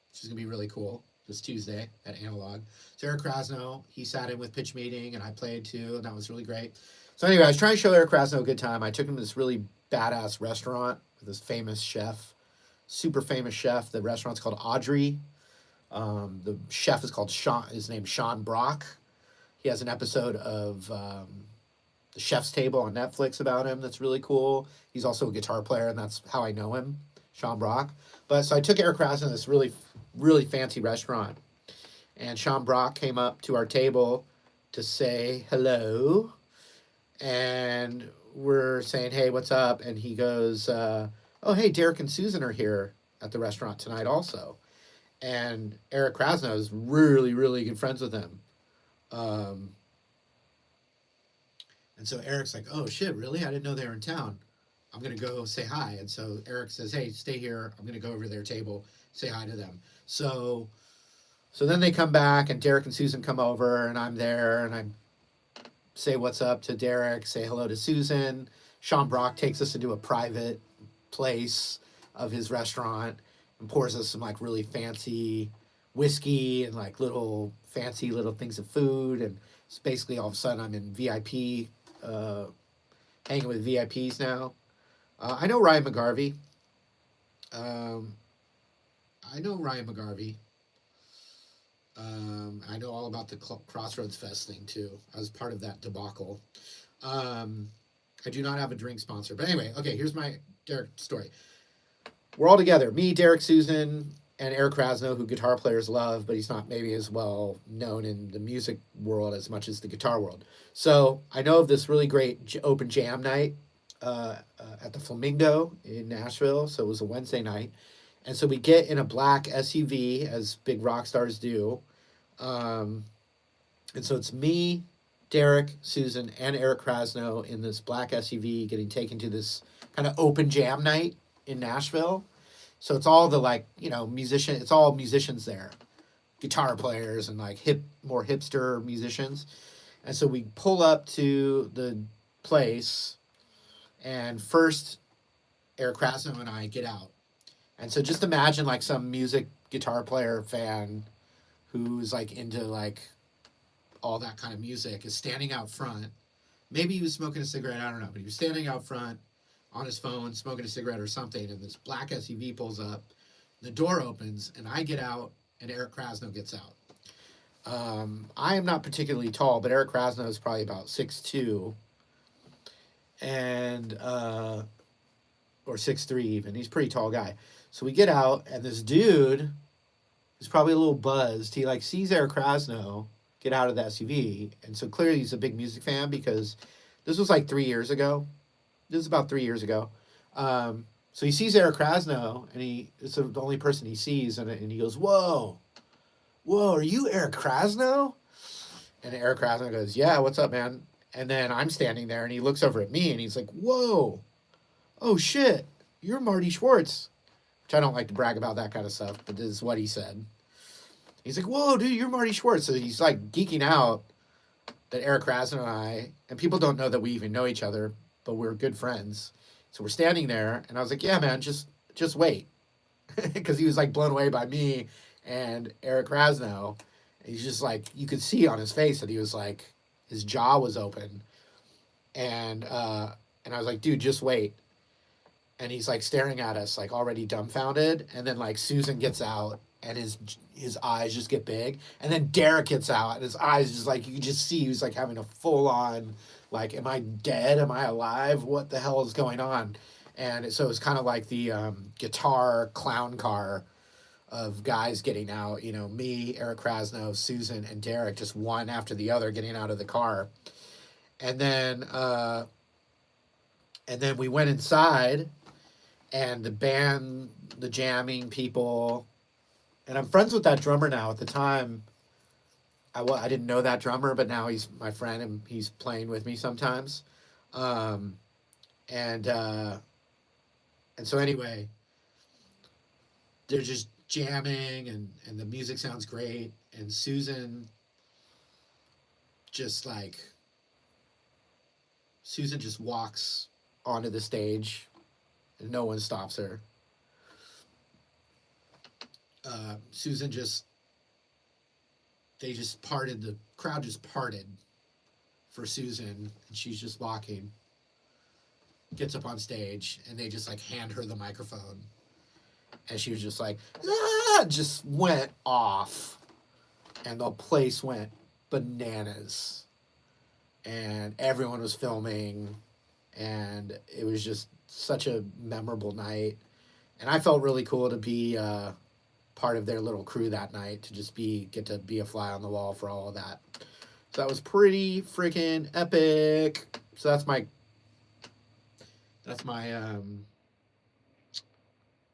which is going to be really cool, this Tuesday at Analog. So Eric Krasno, he sat in with pitch meeting, and I played too, and that was really great. So anyway, I was trying to show Eric Krasno a good time. I took him to this really badass restaurant with this famous chef, super famous chef. The restaurant's called Audrey. The chef is called Sean. His name's Sean Brock. He has an episode of The Chef's Table on Netflix about him that's really cool. He's also a guitar player, and that's how I know him, Sean Brock. But so I took Eric Krasno to this really, really fancy restaurant, and Sean Brock came up to our table to say hello, and we're saying, hey, what's up? And he goes, oh, hey, Derek and Susan are here at the restaurant tonight also. And Eric Krasno is really, really good friends with him. And so Eric's like, oh, shit, really? I didn't know they were in town. I'm going to go say hi. And so Eric says, hey, stay here. I'm going to go over to their table, say hi to them. So then they come back, and Derek and Susan come over, and I'm there, and I say what's up to Derek, say hello to Susan. Sean Brock takes us into a private place of his restaurant and pours us some like really fancy whiskey and like little fancy little things of food. And it's basically all of a sudden I'm in VIP, hanging with VIPs now. I know Ryan McGarvey. I know all about the Crossroads Fest thing too. I was part of that debacle. I do not have a drink sponsor, but anyway, okay, here's my Derek story. We're all together, me, Derek, Susan, and Eric Krasno, who guitar players love, but he's not maybe as well known in the music world as much as the guitar world. So I know of this really great open jam night at the Flamingo in Nashville. So it was a Wednesday night. And so we get in a black SUV, as big rock stars do. Um, and so it's me, Derek, Susan, and Eric Krasno in this black SUV getting taken to this kind of open jam night in Nashville. So it's all the like, it's all musicians there, guitar players and like more hipster musicians. And so we pull up to the place, and first Eric Krasno and I get out. And so just imagine like some music guitar player fan who's like into like all that kind of music is standing out front. Maybe he was smoking a cigarette, I don't know, but he was standing out front on his phone, smoking a cigarette or something, and this black SUV pulls up, the door opens, and I get out, and Eric Krasno gets out. I am not particularly tall, but Eric Krasno is probably about 6'2", and or 6'3" even. He's a pretty tall guy. So we get out, and this dude is probably a little buzzed. He like sees Eric Krasno get out of the SUV, and so clearly he's a big music fan because this was like 3 years ago. This is about 3 years ago. So he sees Eric Krasno, and it's the only person he sees, and he goes, "Whoa, are you Eric Krasno?" And Eric Krasno goes, "Yeah, what's up, man?" And then I'm standing there, and he looks over at me, and he's like, "Whoa, oh shit, you're Marty Schwartz," which I don't like to brag about that kind of stuff, but this is what he said. He's like, "Whoa, dude, you're Marty Schwartz." So he's like geeking out that Eric Krasno and I, and people don't know that we even know each other, but we're good friends. So we're standing there, and I was like, "Yeah, man, just wait," because he was like blown away by me and Eric Krasno. He's just like, you could see on his face that he was like, his jaw was open, and I was like, "Dude, just wait." And he's like staring at us, like already dumbfounded. And then like Susan gets out, and his eyes just get big. And then Derek gets out, and his eyes just like, you can just see he's like having a full on, like, am I dead? Am I alive? What the hell is going on? And so it's kind of like the guitar clown car of guys getting out, me, Eric Krasno, Susan, and Derek, just one after the other getting out of the car. And then we went inside, and the band, the jamming people, and I'm friends with that drummer now. At the time, I didn't know that drummer, but now he's my friend, and he's playing with me sometimes. And so anyway, they're just jamming, and the music sounds great. And Susan just walks onto the stage, and no one stops her. Susan the crowd just parted for Susan, and she's just walking, gets up on stage, and they just like hand her the microphone, and she was just like, just went off, and the place went bananas, and everyone was filming, and it was just such a memorable night, and I felt really cool to be part of their little crew that night, to just get to be a fly on the wall for all of that. So that was pretty freaking epic. So that's my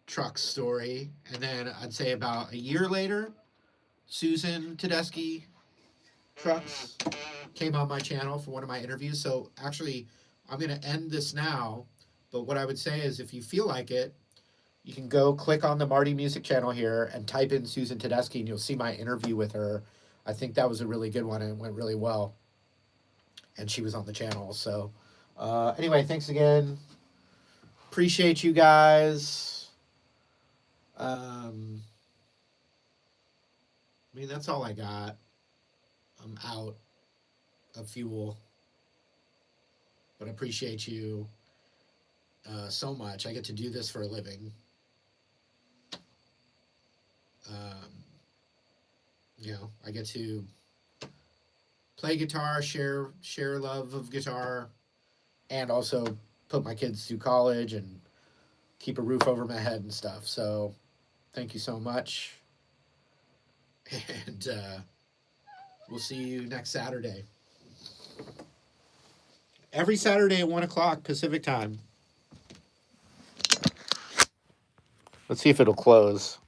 truck story. And then I'd say about a year later, Susan Tedeschi Trucks came on my channel for one of my interviews. So actually, I'm going to end this now, but what I would say is, if you feel like it, you can go click on the Marty Music channel here and type in Susan Tedeschi, and you'll see my interview with her. I think that was a really good one, and it went really well. And she was on the channel. So anyway, thanks again. Appreciate you guys. I mean, that's all I got. I'm out of fuel. But I appreciate you so much. I get to do this for a living. I get to play guitar, share love of guitar, and also put my kids through college and keep a roof over my head and stuff. So thank you so much. And we'll see you next Saturday. Every Saturday at 1 o'clock Pacific time. Let's see if it'll close.